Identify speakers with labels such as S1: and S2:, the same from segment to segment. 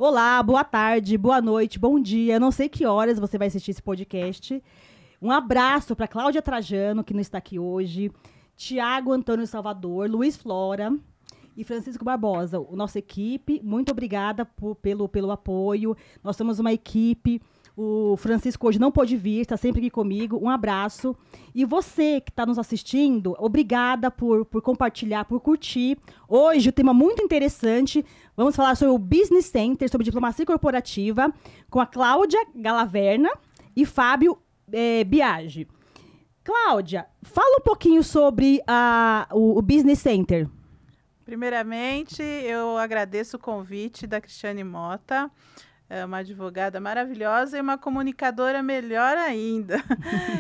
S1: Olá, boa tarde, boa noite, bom dia. Eu não sei que horas você vai assistir esse podcast. Um abraço para Cláudia Trajano, que não está aqui hoje, Tiago Antônio Salvador, Luiz Flora e Francisco Barbosa, nossa equipe. Muito obrigada pelo apoio. Nós somos uma equipe. O Francisco hoje não pôde vir, está sempre aqui comigo. Um abraço. E você que está nos assistindo, obrigada por compartilhar, por curtir. Hoje o tema muito interessante. Vamos falar sobre o Business Center, sobre diplomacia corporativa, com a Cláudia Galaverna e Fábio Biagi. Cláudia, fala um pouquinho sobre o Business Center.
S2: Primeiramente, eu agradeço o convite da Cristiane Mota. É uma advogada maravilhosa e uma comunicadora melhor ainda.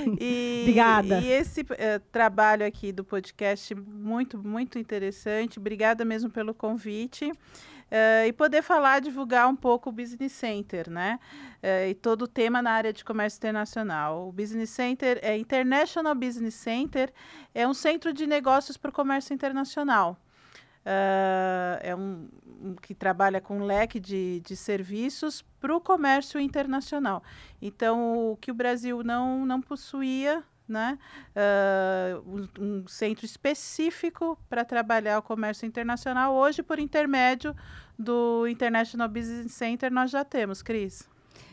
S1: Obrigada.
S2: E esse trabalho aqui do podcast muito, muito interessante. Obrigada mesmo pelo convite. E poder divulgar um pouco o Business Center, né? E todo o tema na área de comércio internacional. O Business Center International Business Center, é um centro de negócios para o comércio internacional. É que trabalha com um leque de serviços para o comércio internacional. Então, o que o Brasil não possuía, né? Um centro específico para trabalhar o comércio internacional, hoje, por intermédio do International Business Center, nós já temos, Cris.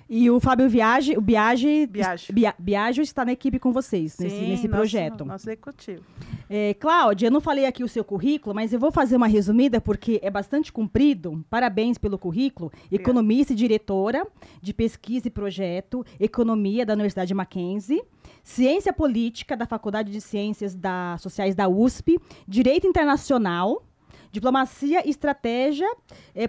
S1: E o Fábio Biagio está na equipe com vocês.
S2: Sim,
S1: nesse projeto.
S2: Nosso executivo.
S1: Cláudia, eu não falei aqui o seu currículo, mas eu vou fazer uma resumida porque é bastante comprido. Parabéns pelo currículo. Economista e diretora de pesquisa e projeto, economia da Universidade Mackenzie, ciência política da Faculdade de Ciências Sociais da USP, direito internacional, diplomacia e estratégia,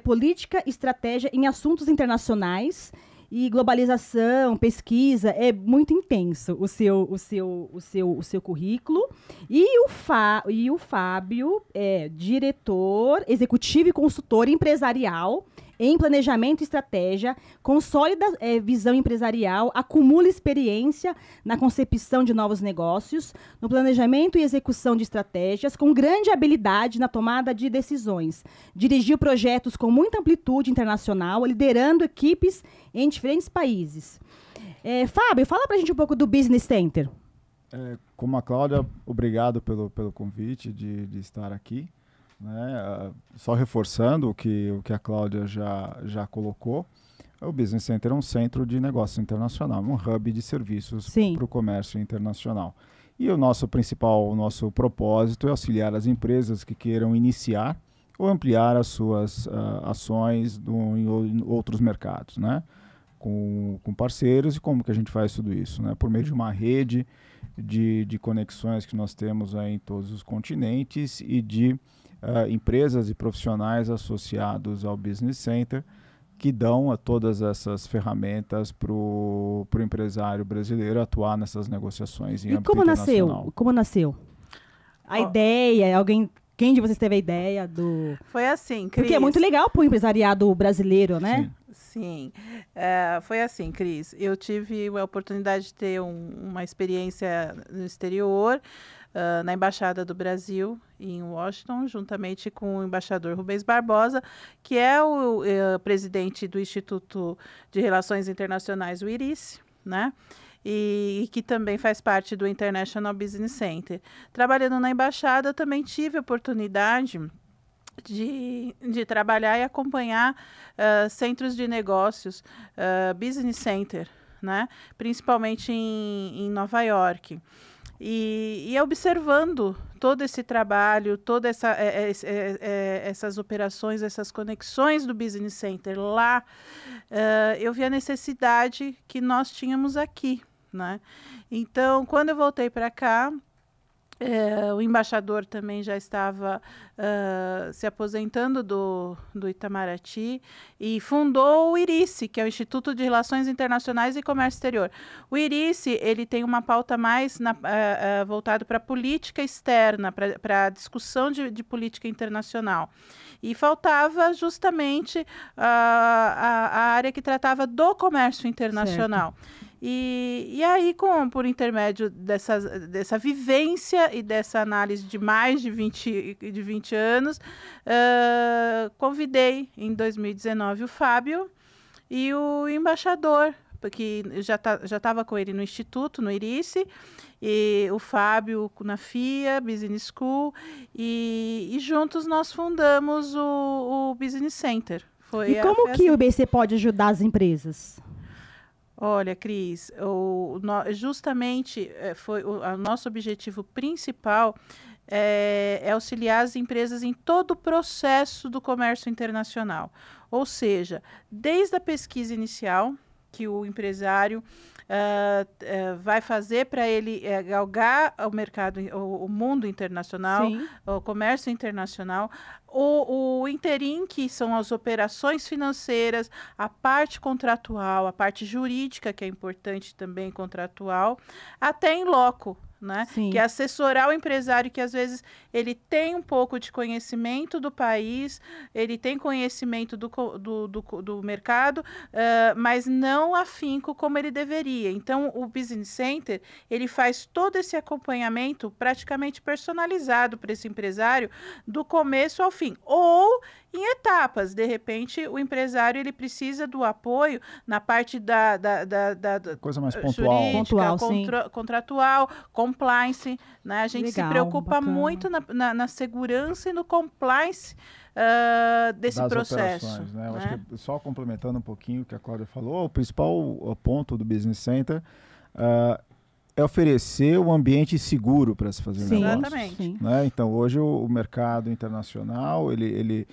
S1: política e estratégia em assuntos internacionais, e globalização, pesquisa, é muito intenso o seu currículo. E o Fábio é diretor, executivo e consultor empresarial em planejamento e estratégia, com sólida visão empresarial, acumula experiência na concepção de novos negócios, no planejamento e execução de estratégias, com grande habilidade na tomada de decisões. Dirigiu projetos com muita amplitude internacional, liderando equipes em diferentes países. Fábio, fala pra gente um pouco do Business Center.
S3: Como a Cláudia, obrigado pelo convite de estar aqui. Né? Só reforçando o que a Cláudia já colocou, o Business Center é um centro de negócios internacional, um hub de serviços para o comércio internacional. E o nosso propósito é auxiliar as empresas que queiram iniciar ou ampliar as suas ações em outros mercados, né? Com parceiros. E como que a gente faz tudo isso? Né? Por meio de uma rede de conexões que nós temos aí em todos os continentes e de empresas e profissionais associados ao Business Center que dão todas essas ferramentas para o empresário brasileiro atuar nessas negociações em âmbito internacional.
S1: Como nasceu? A ideia, quem de vocês teve a ideia do...
S2: Foi assim, Cris.
S1: Porque é muito legal para o empresariado brasileiro, né?
S2: Sim. Foi assim, Cris. Eu tive a oportunidade de ter uma experiência no exterior, na Embaixada do Brasil, em Washington, juntamente com o embaixador Rubens Barbosa, que é o presidente do Instituto de Relações Internacionais, o IRICE, né? E que também faz parte do International Business Center. Trabalhando na Embaixada, eu também tive a oportunidade de trabalhar e acompanhar centros de negócios, Business Center, né? Principalmente em Nova York. E observando todo esse trabalho, todas essas operações, essas conexões do Business Center lá, eu vi a necessidade que nós tínhamos aqui, né? Então, quando eu voltei para cá, o embaixador também já estava se aposentando do Itamaraty e fundou o IRICE, que é o Instituto de Relações Internacionais e Comércio Exterior. O IRICE, ele tem uma pauta mais voltada para a política externa, para a discussão de política internacional. E faltava justamente a área que tratava do comércio internacional. Certo. E aí, por intermédio dessa vivência e dessa análise de mais de 20 anos, convidei em 2019 o Fábio e o embaixador, porque já estava com ele no Instituto, no Irice, e o Fábio na FIA, Business School, e juntos nós fundamos o Business Center.
S1: E como que o IBC pode ajudar as empresas?
S2: Olha, Cris, justamente o nosso objetivo principal é auxiliar as empresas em todo o processo do comércio internacional. Ou seja, desde a pesquisa inicial, que o empresário vai fazer para ele galgar o mercado, o mundo internacional, sim, o comércio internacional, o interim, que são as operações financeiras, a parte contratual, a parte jurídica, que é importante também, contratual, até em loco, né? Que é assessorar o empresário que às vezes ele tem um pouco de conhecimento do país, ele tem conhecimento do mercado, mas não afinco como ele deveria. Então, o Business Center, ele faz todo esse acompanhamento praticamente personalizado para esse empresário, do começo ao fim, ou em etapas. De repente, o empresário ele precisa do apoio na parte da
S3: coisa mais pontual,
S2: contratual, compliance, né? A gente se preocupa muito na segurança e no compliance desse das processo.
S3: Né? Eu acho que, só complementando um pouquinho o que a Cláudia falou, o principal ponto do Business Center é oferecer um ambiente seguro para se fazer negócio.
S2: Exatamente.
S3: Né? Então, hoje o mercado internacional, ele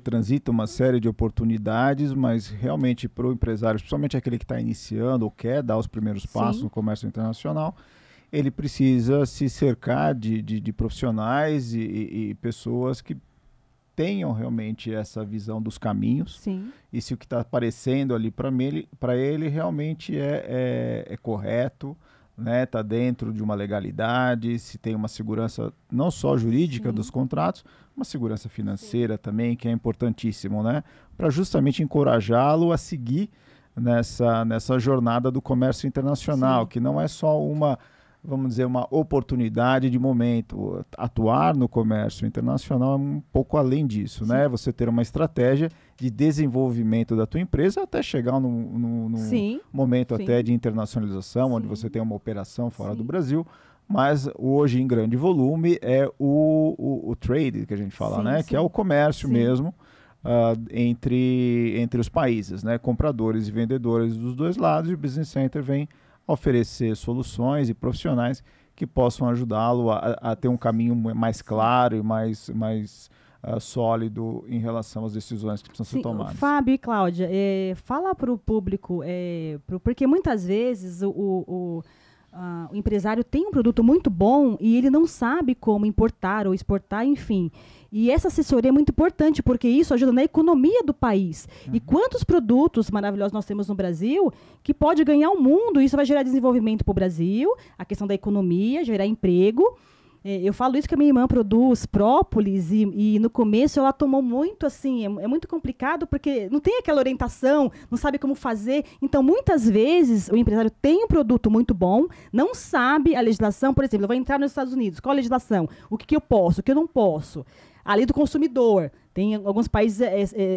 S3: transita uma série de oportunidades, mas realmente para o empresário, principalmente aquele que está iniciando ou quer dar os primeiros passos no comércio internacional, ele precisa se cercar de profissionais e pessoas que tenham realmente essa visão dos caminhos.
S1: Sim.
S3: E se o que está aparecendo ali para ele realmente é correto, né? Está dentro de uma legalidade, se tem uma segurança não só jurídica dos contratos, uma segurança financeira também, que é importantíssimo, né? Para justamente encorajá-lo a seguir nessa jornada do comércio internacional, que não é só vamos dizer, uma oportunidade de momento. Atuar no comércio internacional é um pouco além disso, né? Você ter uma estratégia de desenvolvimento da tua empresa até chegar num momento até de internacionalização, onde você tem uma operação fora do Brasil, mas hoje em grande volume é o trade que a gente fala, né? Que é o comércio mesmo entre os países, né? Compradores e vendedores dos dois lados, e o Business Center vem oferecer soluções e profissionais que possam ajudá-lo a ter um caminho mais claro e mais sólido em relação às decisões que precisam ser tomadas.
S1: Fábio e Cláudia, fala para o público, porque muitas vezes o empresário tem um produto muito bom e ele não sabe como importar ou exportar, enfim. E essa assessoria é muito importante, porque isso ajuda na economia do país. E quantos produtos maravilhosos nós temos no Brasil que pode ganhar o mundo, isso vai gerar desenvolvimento para o Brasil, a questão da economia, gerar emprego. Eu falo isso que a minha irmã produz própolis e no começo ela tomou muito assim, é muito complicado porque não tem aquela orientação, não sabe como fazer. Então, muitas vezes, o empresário tem um produto muito bom, não sabe a legislação. Por exemplo, eu vou entrar nos Estados Unidos, qual a legislação? O que eu posso, o que eu não posso? A lei do consumidor. Tem alguns países,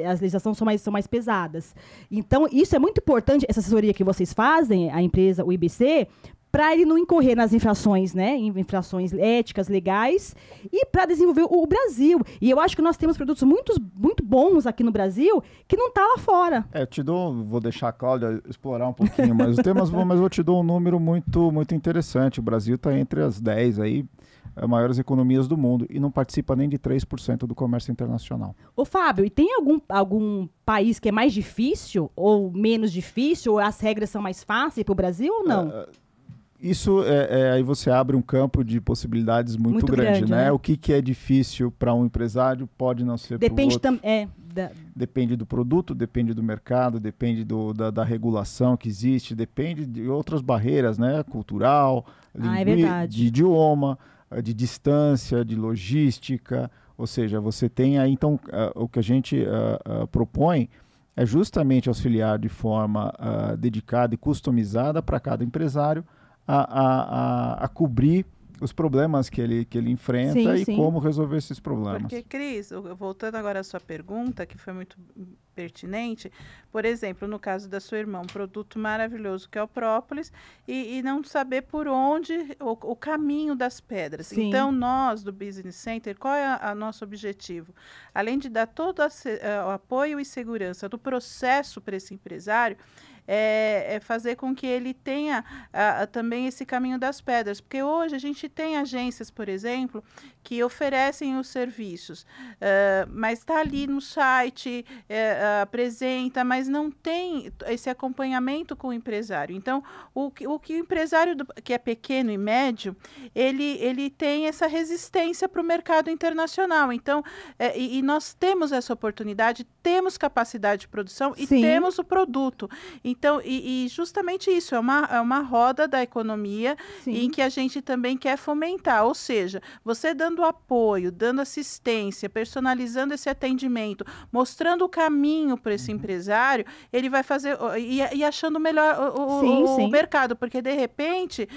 S1: as legislações são mais pesadas. Então, isso é muito importante, essa assessoria que vocês fazem, a empresa, o IBC, para ele não incorrer nas infrações, né? Infrações éticas, legais, e para desenvolver o Brasil. E eu acho que nós temos produtos muito bons aqui no Brasil que não está lá fora.
S3: Vou deixar a Cláudia explorar um pouquinho mais o tema, mas eu te dou um número muito, muito interessante. O Brasil está entre as 10 aí, maiores economias do mundo e não participa nem de 3% do comércio internacional.
S1: Ô Fábio, e tem algum país que é mais difícil ou menos difícil, ou as regras são mais fáceis para o Brasil ou não?
S3: Isso aí você abre um campo de possibilidades muito grande, né? O que é difícil para um empresário pode não ser para o outro. Depende do produto, depende do mercado, depende da regulação que existe, depende de outras barreiras, né? Cultural, de idioma, de distância, de logística. Ou seja, você tem aí, então, o que a gente propõe é justamente auxiliar de forma dedicada e customizada para cada empresário a cobrir os problemas que ele enfrenta e como resolver esses problemas.
S2: Porque, Cris, voltando agora à sua pergunta, que foi muito pertinente, por exemplo, no caso da sua irmã, um produto maravilhoso que é o própolis, e não saber por onde, o caminho das pedras.
S1: Sim.
S2: Então, nós, do Business Center, qual é o nosso objetivo? Além de dar todo o apoio e segurança do processo para esse empresário, é fazer com que ele tenha também esse caminho das pedras. Porque hoje a gente tem agências, por exemplo, que oferecem os serviços, mas está ali no site, apresenta, mas não tem esse acompanhamento com o empresário. Então, o que o empresário que é pequeno e médio, ele tem essa resistência para o mercado internacional. Então, e nós temos essa oportunidade, temos capacidade de produção e temos o produto. Então, e justamente isso, é uma roda da economia em que a gente também quer fomentar. Ou seja, você dando apoio, dando assistência, personalizando esse atendimento, mostrando o caminho para esse empresário, ele vai fazer e achando melhor o mercado, porque de repente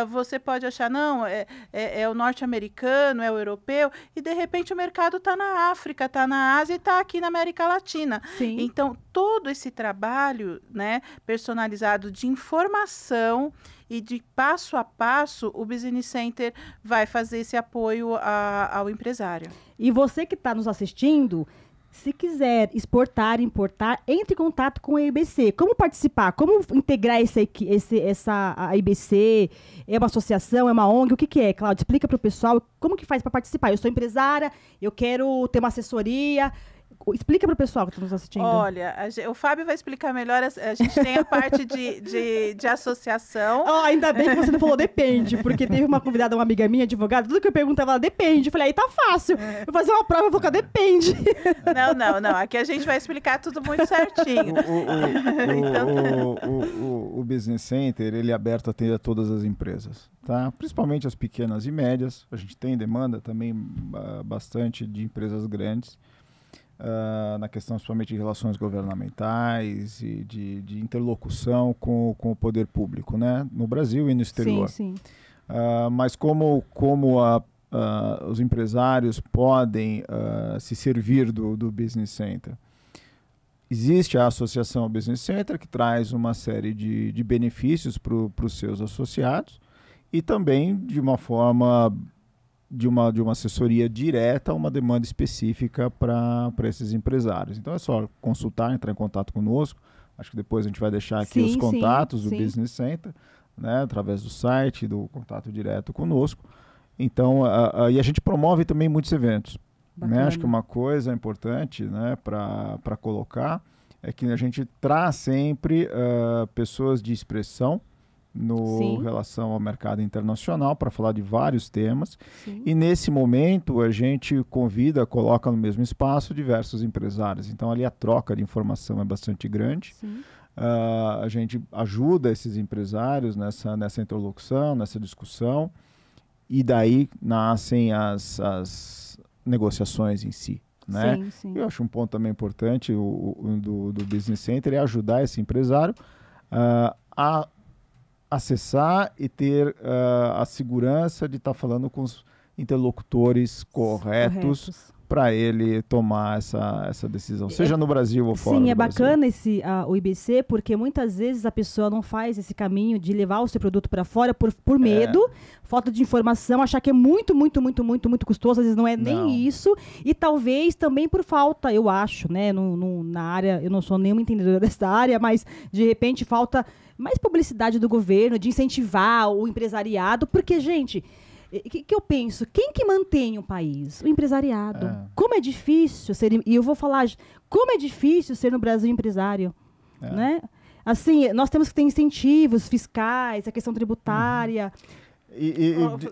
S2: você pode achar, não, é o norte-americano, é o europeu, e de repente o mercado está na África, está na Ásia e está aqui na América Latina.
S1: Sim.
S2: Então, todo esse trabalho, né, personalizado de informação e de passo a passo, o Business Center vai fazer esse apoio ao empresário.
S1: E você que está nos assistindo, se quiser exportar, importar, entre em contato com a IBC. Como participar? Como integrar a IBC? É uma associação? É uma ONG? O que é, Cláudia? Explica para o pessoal como que faz para participar. Eu sou empresária, eu quero ter uma assessoria. Explica para o pessoal que está nos assistindo.
S2: Olha, o Fábio vai explicar melhor. A gente tem a parte de associação.
S1: Ainda bem que você não falou depende, porque teve uma convidada, uma amiga minha, advogada, tudo que eu perguntava, ela depende. Eu falei, aí tá fácil. Eu vou fazer uma prova, eu vou colocar depende.
S2: Não. Aqui a gente vai explicar tudo muito certinho.
S3: O Business Center, ele é aberto a atender a todas as empresas, tá? Principalmente as pequenas e médias. A gente tem demanda também bastante de empresas grandes. Na questão principalmente de relações governamentais e de interlocução com o poder público, né? No Brasil e no exterior.
S1: Sim.
S3: Mas como os empresários podem se servir do Business Center? Existe a Associação Business Center, que traz uma série de benefícios para os seus associados e também de uma forma de uma assessoria direta a uma demanda específica para esses empresários. Então é só consultar, entrar em contato conosco. Acho que depois a gente vai deixar aqui os contatos do Business Center, né, através do site, do contato direto conosco. Então, e a gente promove também muitos eventos. Né? Acho que uma coisa importante, né, para colocar é que a gente traz sempre pessoas de expressão no relação ao mercado internacional para falar de vários temas. E nesse momento a gente coloca no mesmo espaço diversos empresários. Então ali a troca de informação é bastante grande. A gente ajuda esses empresários nessa interlocução, nessa discussão, e daí nascem as negociações em si. Né? Eu acho um ponto também importante do Business Center é ajudar esse empresário a acessar e ter a segurança de estar falando com os interlocutores corretos para ele tomar essa decisão, seja no Brasil ou fora do Brasil.
S1: Bacana o IBC, porque muitas vezes a pessoa não faz esse caminho de levar o seu produto para fora por medo, falta de informação, achar que é muito custoso, às vezes não é nem isso, e talvez também por falta, eu acho, né, na área, eu não sou nenhuma entendedora dessa área, mas de repente falta mais publicidade do governo, de incentivar o empresariado, porque, gente, que eu penso, quem que mantém o país? O empresariado. Como é difícil ser, e eu vou falar, como é difícil ser no Brasil empresário, né? Assim, nós temos que ter incentivos fiscais, a questão tributária.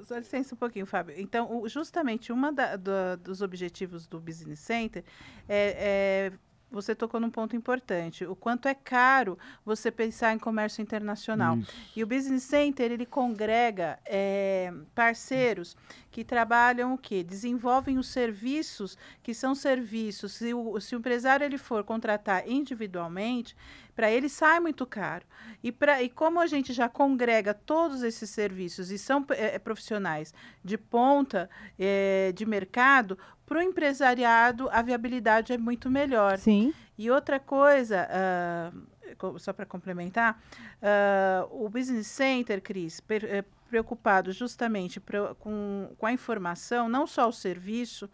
S2: Só licença um pouquinho, Fábio. Então, justamente, dos objetivos do Business Center é você tocou num ponto importante, o quanto é caro você pensar em comércio internacional.
S3: Isso.
S2: E o Business Center, ele congrega parceiros que trabalham o quê? Desenvolvem os serviços, que são serviços, se o empresário ele for contratar individualmente, para ele sai muito caro. E como a gente já congrega todos esses serviços e são profissionais de ponta de mercado, para o empresariado a viabilidade é muito melhor.
S1: Sim.
S2: E outra coisa, só para complementar, o Business Center, Cris, preocupado justamente com a informação, não só o serviço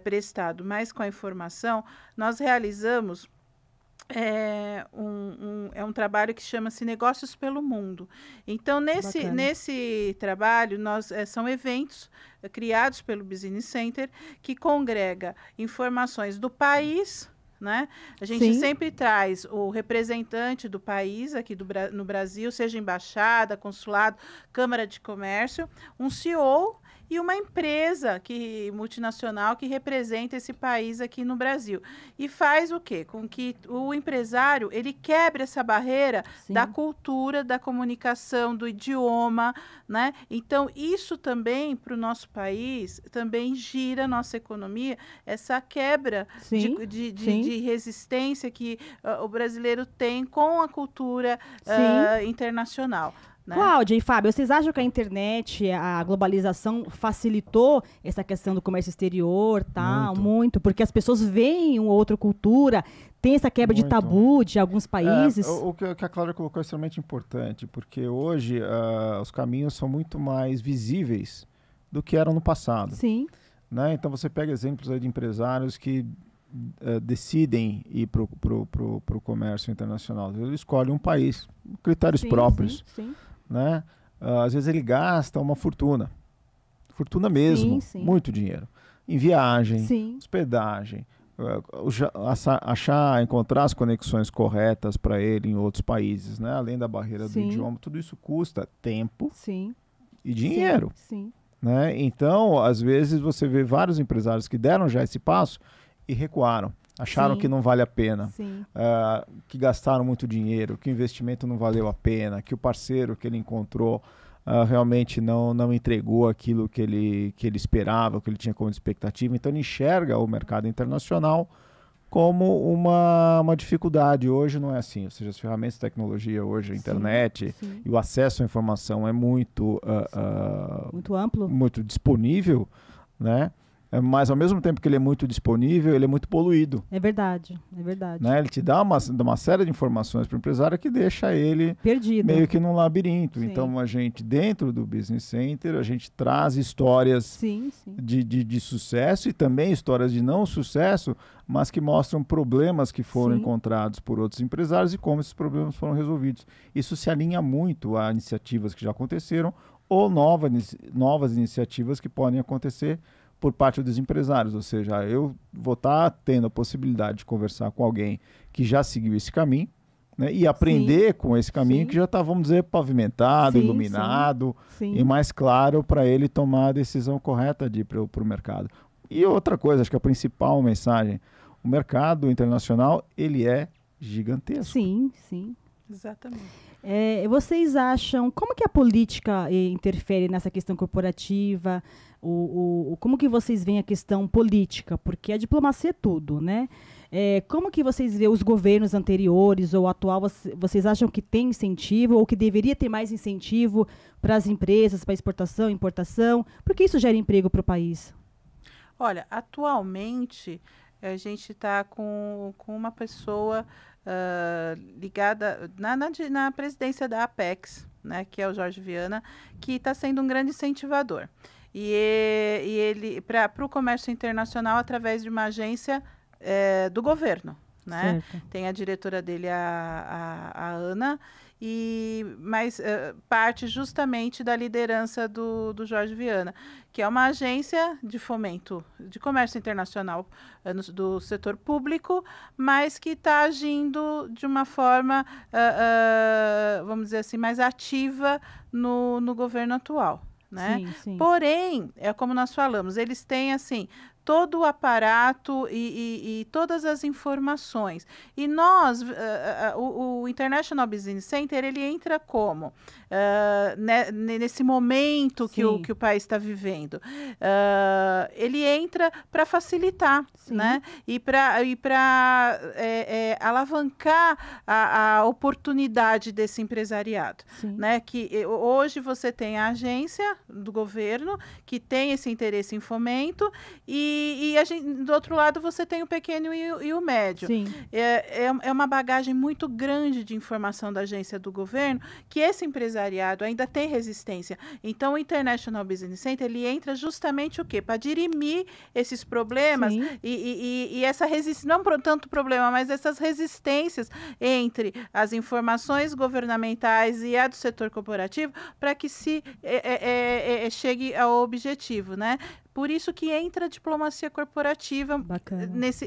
S2: prestado, mas com a informação, nós realizamos um trabalho que chama-se Negócios pelo Mundo. Então, nesse trabalho, são eventos criados pelo Business Center que congrega informações do país, né? A gente sempre traz o representante do país aqui no Brasil, seja embaixada, consulado, Câmara de Comércio, um CEO e uma empresa multinacional que representa esse país aqui no Brasil. E faz o quê? Com que o empresário ele quebre essa barreira da cultura, da comunicação, do idioma, né? Então, isso também, para o nosso país, também gira a nossa economia, essa quebra de resistência que o brasileiro tem com a cultura internacional. Né?
S1: Cláudia e Fábio, vocês acham que a internet, a globalização facilitou essa questão do comércio exterior, tá? Muito, porque as pessoas veem uma outra cultura, tem essa quebra de tabu de alguns países.
S3: O que a Cláudia colocou é extremamente importante, porque hoje os caminhos são muito mais visíveis do que eram no passado.
S1: Sim.
S3: Né? Então você pega exemplos aí de empresários que decidem ir para o comércio internacional. Ele escolhe um país, critérios próprios.
S1: Sim.
S3: Né? Às vezes ele gasta uma fortuna mesmo, muito dinheiro, em viagem, hospedagem, encontrar as conexões corretas para ele em outros países, né? Além da barreira do idioma, tudo isso custa tempo e dinheiro. Né? Então, às vezes você vê vários empresários que deram já esse passo e recuaram. Acharam que não vale a pena, que gastaram muito dinheiro, que o investimento não valeu a pena, que o parceiro que ele encontrou realmente não entregou aquilo que ele esperava, que ele tinha como expectativa. Então ele enxerga o mercado internacional como uma dificuldade. Hoje não é assim, ou seja, as ferramentas de tecnologia hoje, a internet e o acesso à informação é muito
S1: amplo,
S3: muito disponível, né? Mas ao mesmo tempo que ele é muito disponível, ele é muito poluído.
S1: É verdade.
S3: Né? Ele te dá uma série de informações para o empresário que deixa ele
S1: perdido,
S3: meio que num labirinto. Então a gente, dentro do Business Center, a gente traz histórias de sucesso e também histórias de não sucesso, mas que mostram problemas que foram encontrados por outros empresários e como esses problemas foram resolvidos. Isso se alinha muito a iniciativas que já aconteceram ou novas iniciativas que podem acontecer por parte dos empresários, ou seja, eu vou estar tendo a possibilidade de conversar com alguém que já seguiu esse caminho, né, e aprender com esse caminho que já está, vamos dizer, pavimentado, iluminado e mais claro para ele tomar a decisão correta de ir para o mercado. E outra coisa, acho que a principal mensagem, o mercado internacional, ele é gigantesco.
S2: Sim, exatamente.
S1: Vocês acham, como que a política interfere nessa questão corporativa? Como que vocês veem a questão política? Porque a diplomacia é tudo, né? Como que vocês veem os governos anteriores ou atual? Vocês acham que tem incentivo ou que deveria ter mais incentivo para as empresas, para exportação, importação? Porque isso gera emprego para o país?
S2: Olha, atualmente a gente está com uma pessoa ligada na presidência da Apex, né, que é o Jorge Viana, que está sendo um grande incentivador. E ele, para o comércio internacional, através de uma agência do governo. Né? Tem a diretora dele, a Ana, mas parte justamente da liderança do Jorge Viana, que é uma agência de fomento de comércio internacional do setor público, mas que está agindo de uma forma, vamos dizer assim, mais ativa no governo atual. Né?
S1: Sim.
S2: Porém, como nós falamos, eles têm assim todo o aparato e todas as informações. E nós, o International Business Center, ele entra como? Nesse momento que o país está vivendo. Ele entra para facilitar, né? E para alavancar a oportunidade desse empresariado. Né? Que hoje você tem a agência do governo que tem esse interesse em fomento e do outro lado você tem o pequeno e o médio. É uma bagagem muito grande de informação da agência do governo que esse empresariado ainda tem resistência. Então, o International Business Center, ele entra justamente o quê? Para dirimir esses problemas e essa resistência, não tanto problema, mas essas resistências entre as informações governamentais e a do setor corporativo para que se chegue ao objetivo, né? Por isso que entra a diplomacia corporativa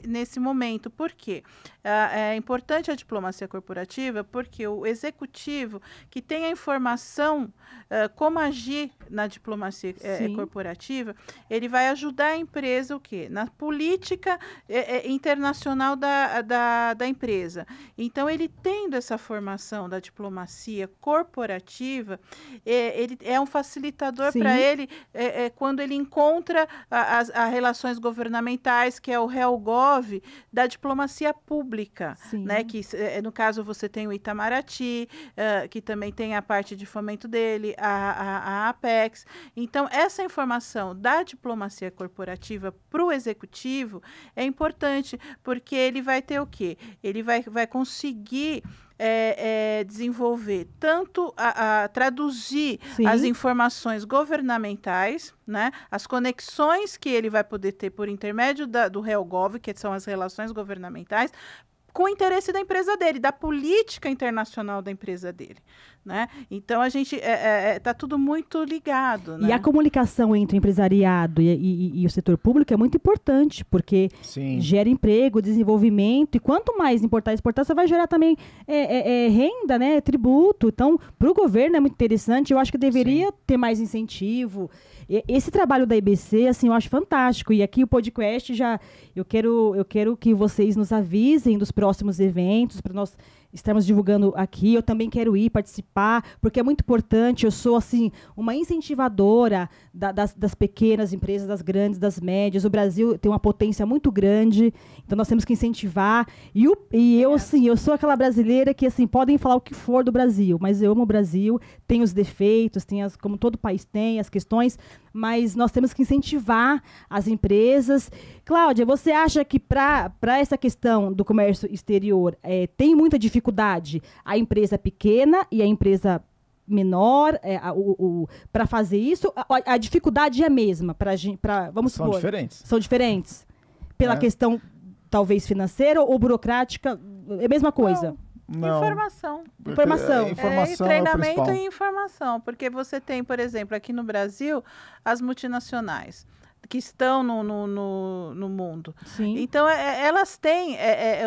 S2: nesse momento. Por quê? É importante a diplomacia corporativa porque o executivo que tem a informação como agir na diplomacia corporativa, ele vai ajudar a empresa o quê? Na política internacional da empresa. Então, ele tendo essa formação da diplomacia corporativa, ele é um facilitador para ele quando ele encontra as relações governamentais, que é o RELGOV, da diplomacia pública, né? Que, no caso, você tem o Itamaraty, que também tem a parte de fomento dele, a Apex. Então, essa informação da diplomacia corporativa para o executivo é importante, porque ele vai ter o quê? Ele vai conseguir desenvolver tanto traduzir as informações governamentais, né, as conexões que ele vai poder ter por intermédio do RELGOV, que são as relações governamentais, com o interesse da empresa dele, da política internacional da empresa dele, né? Então, a gente está tudo muito ligado, né?
S1: E a comunicação entre o empresariado e o setor público é muito importante, porque gera emprego, desenvolvimento, e quanto mais importar e exportar, você vai gerar também renda, né? Tributo. Então, para o governo é muito interessante, eu acho que deveria ter mais incentivo. Esse trabalho da IBC, assim, eu acho fantástico. E aqui o podcast eu quero que vocês nos avisem dos próximos eventos, para nós estarmos divulgando aqui. Eu também quero ir participar, porque é muito importante. Eu sou, assim, uma incentivadora das pequenas empresas, das grandes, das médias. O Brasil tem uma potência muito grande, então nós temos que incentivar. Eu, assim, eu sou aquela brasileira que, assim, podem falar o que for do Brasil, mas eu amo o Brasil, tem os defeitos, como todo país tem, as questões, mas nós temos que incentivar as empresas. Cláudia, você acha que para essa questão do comércio exterior tem muita dificuldade a empresa pequena e a empresa menor para fazer isso? A dificuldade é a mesma? Vamos supor, são diferentes? Pela questão, talvez, financeira ou burocrática? É a mesma coisa?
S3: Não.
S2: Informação. Treinamento e informação. Porque você tem, por exemplo, aqui no Brasil, as multinacionais que estão no mundo. Então, elas têm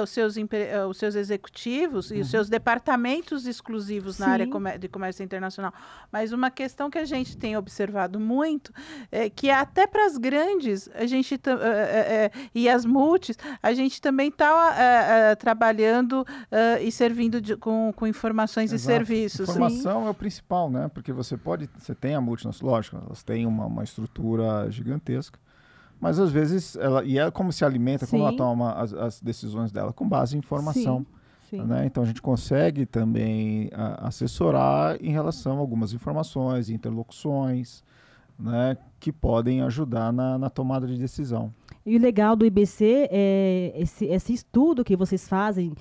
S2: os seus executivos e os seus departamentos exclusivos na área de comércio internacional. Mas uma questão que a gente tem observado muito é que até para as grandes, a gente e as multis, a gente também está trabalhando e servindo com informações e serviços.
S3: Informação é o principal, né? Porque você tem a multinacional, lógico, elas têm uma estrutura gigantesca, mas às vezes ela como se alimenta, como ela toma as decisões dela, com base em informação. Né? Então a gente consegue também assessorar em relação a algumas informações, interlocuções, né, que podem ajudar na tomada de decisão.
S1: E o legal do IBC é esse estudo que vocês fazem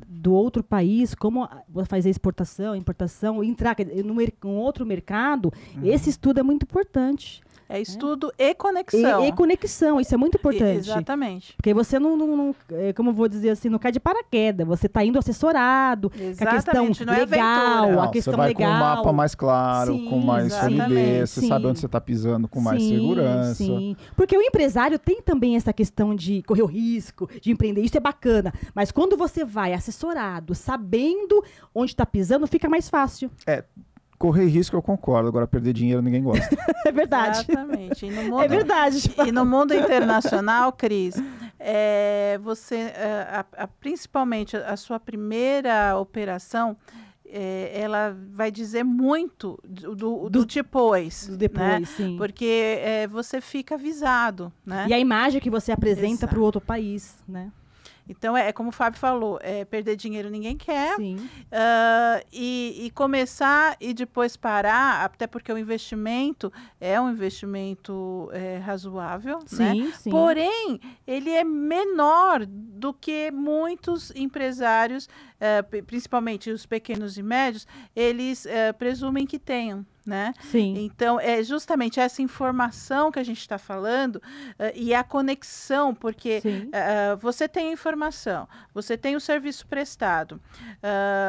S1: do outro país, como fazer exportação, importação, entrar num outro mercado. Esse estudo é muito importante.
S2: É estudo e conexão.
S1: E conexão, isso é muito importante.
S2: Exatamente.
S1: Porque você não como eu vou dizer assim, não cai de paraquedas. Você está indo assessorado.
S2: Exatamente,
S1: a questão legal, a questão
S3: você vai
S1: legal.
S3: com um mapa mais claro, com mais solidez, você sabe onde você está pisando com mais segurança.
S1: Sim. Porque o empresário tem também essa questão de correr o risco, de empreender. Isso é bacana. Mas quando você vai assessorado, sabendo onde está pisando, fica mais fácil.
S3: correr risco eu concordo, agora perder dinheiro ninguém gosta.
S1: É verdade.
S2: Exatamente.
S1: É verdade.
S2: E no mundo internacional, Cris, principalmente a sua primeira operação, ela vai dizer muito do depois.
S1: Do depois,
S2: né?
S1: sim.
S2: Porque você fica avisado, né?
S1: E a imagem que você apresenta para o outro país, né?
S2: Então, como o Fábio falou, perder dinheiro ninguém quer.
S1: Sim.
S2: E começar e depois parar, até porque o investimento é um investimento razoável, né?
S1: Sim.
S2: Porém, ele é menor do que muitos empresários, principalmente os pequenos e médios, eles presumem que tenham. Né?
S1: Sim.
S2: Então, é justamente essa informação que a gente está falando e a conexão, porque você tem a informação, você tem o serviço prestado,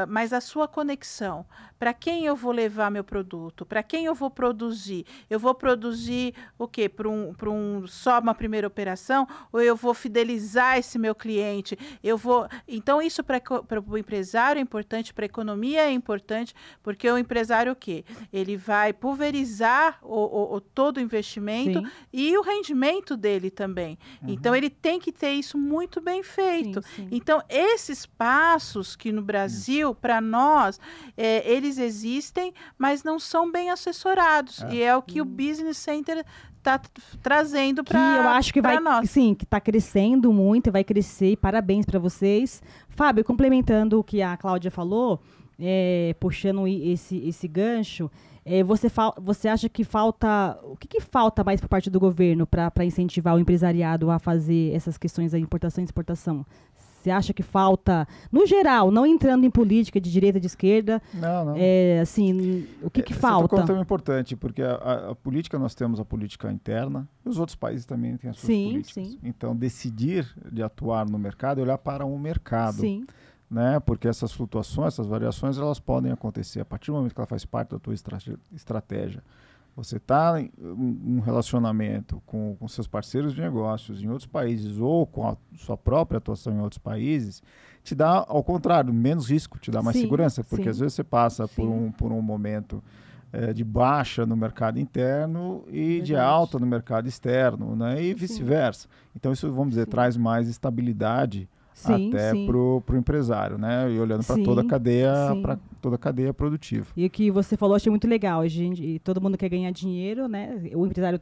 S2: mas a sua conexão, para quem eu vou levar meu produto, para quem eu vou produzir o quê? Só uma primeira operação, ou eu vou fidelizar esse meu cliente, então isso para o empresário é importante, para a economia é importante, porque o empresário o quê? Ele vai pulverizar todo o investimento e o rendimento dele também. Então, ele tem que ter isso muito bem feito.
S1: Sim.
S2: Então, esses passos que no Brasil, para nós, eles existem, mas não são bem assessorados. E é o que o Business Center está trazendo para nós.
S1: Eu acho que que está crescendo muito e vai crescer. E parabéns para vocês. Fábio, complementando o que a Cláudia falou, puxando esse gancho, você acha que falta... O que falta mais por parte do governo para incentivar o empresariado a fazer essas questões da importação e exportação? Você acha que falta, no geral, não entrando em política de direita e de esquerda,
S3: não.
S1: Assim, o que falta?
S3: Isso é tão importante, porque a política, nós temos a política interna, e os outros países também têm as suas políticas.
S1: Sim.
S3: Então, decidir de atuar no mercado é olhar para um mercado.
S1: Sim.
S3: Né? Porque essas flutuações, essas variações, elas podem acontecer a partir do momento que ela faz parte da tua estratégia. Você está em um relacionamento com seus parceiros de negócios em outros países ou com a sua própria atuação em outros países, te dá, ao contrário, menos risco, te dá mais segurança, porque às vezes você passa por um momento de baixa no mercado interno e de alta no mercado externo, né? E vice-versa. Então isso, vamos dizer, traz mais estabilidade até para o empresário, né? E olhando para toda a cadeia produtiva.
S1: E o que você falou, achei muito legal. Todo mundo quer ganhar dinheiro, né? O empresário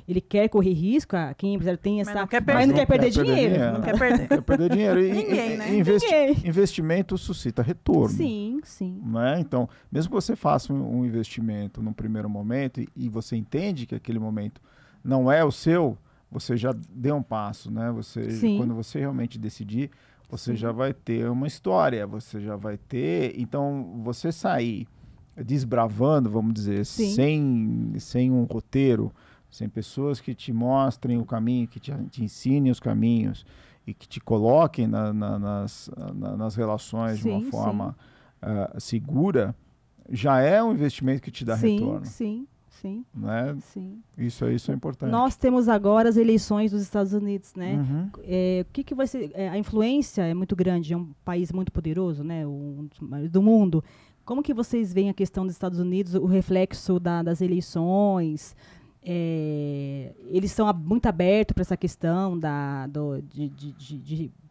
S1: ele quer correr risco, quem empresário tem essa... Mas não quer perder dinheiro.
S2: Não quer perder
S3: dinheiro.
S2: Ninguém, né?
S3: Investimento suscita retorno.
S1: Sim.
S3: Né? Então, mesmo que você faça um investimento num primeiro momento e você entende que aquele momento não é o seu, você já deu um passo, né? Quando você realmente decidir, você já vai ter uma história, você já vai ter... Então, você sair desbravando, vamos dizer, sem um roteiro, sem pessoas que te mostrem o caminho, que te ensinem os caminhos e que te coloquem nas relações de uma forma segura, já é um investimento que te dá retorno.
S1: Sim.
S3: Né? Isso é importante.
S1: Nós temos agora as eleições dos Estados Unidos, né? A influência é muito grande, é um país muito poderoso, né? Um dos maiores do mundo. Como que vocês veem a questão dos Estados Unidos, o reflexo das eleições? Eles são muito abertos para essa questão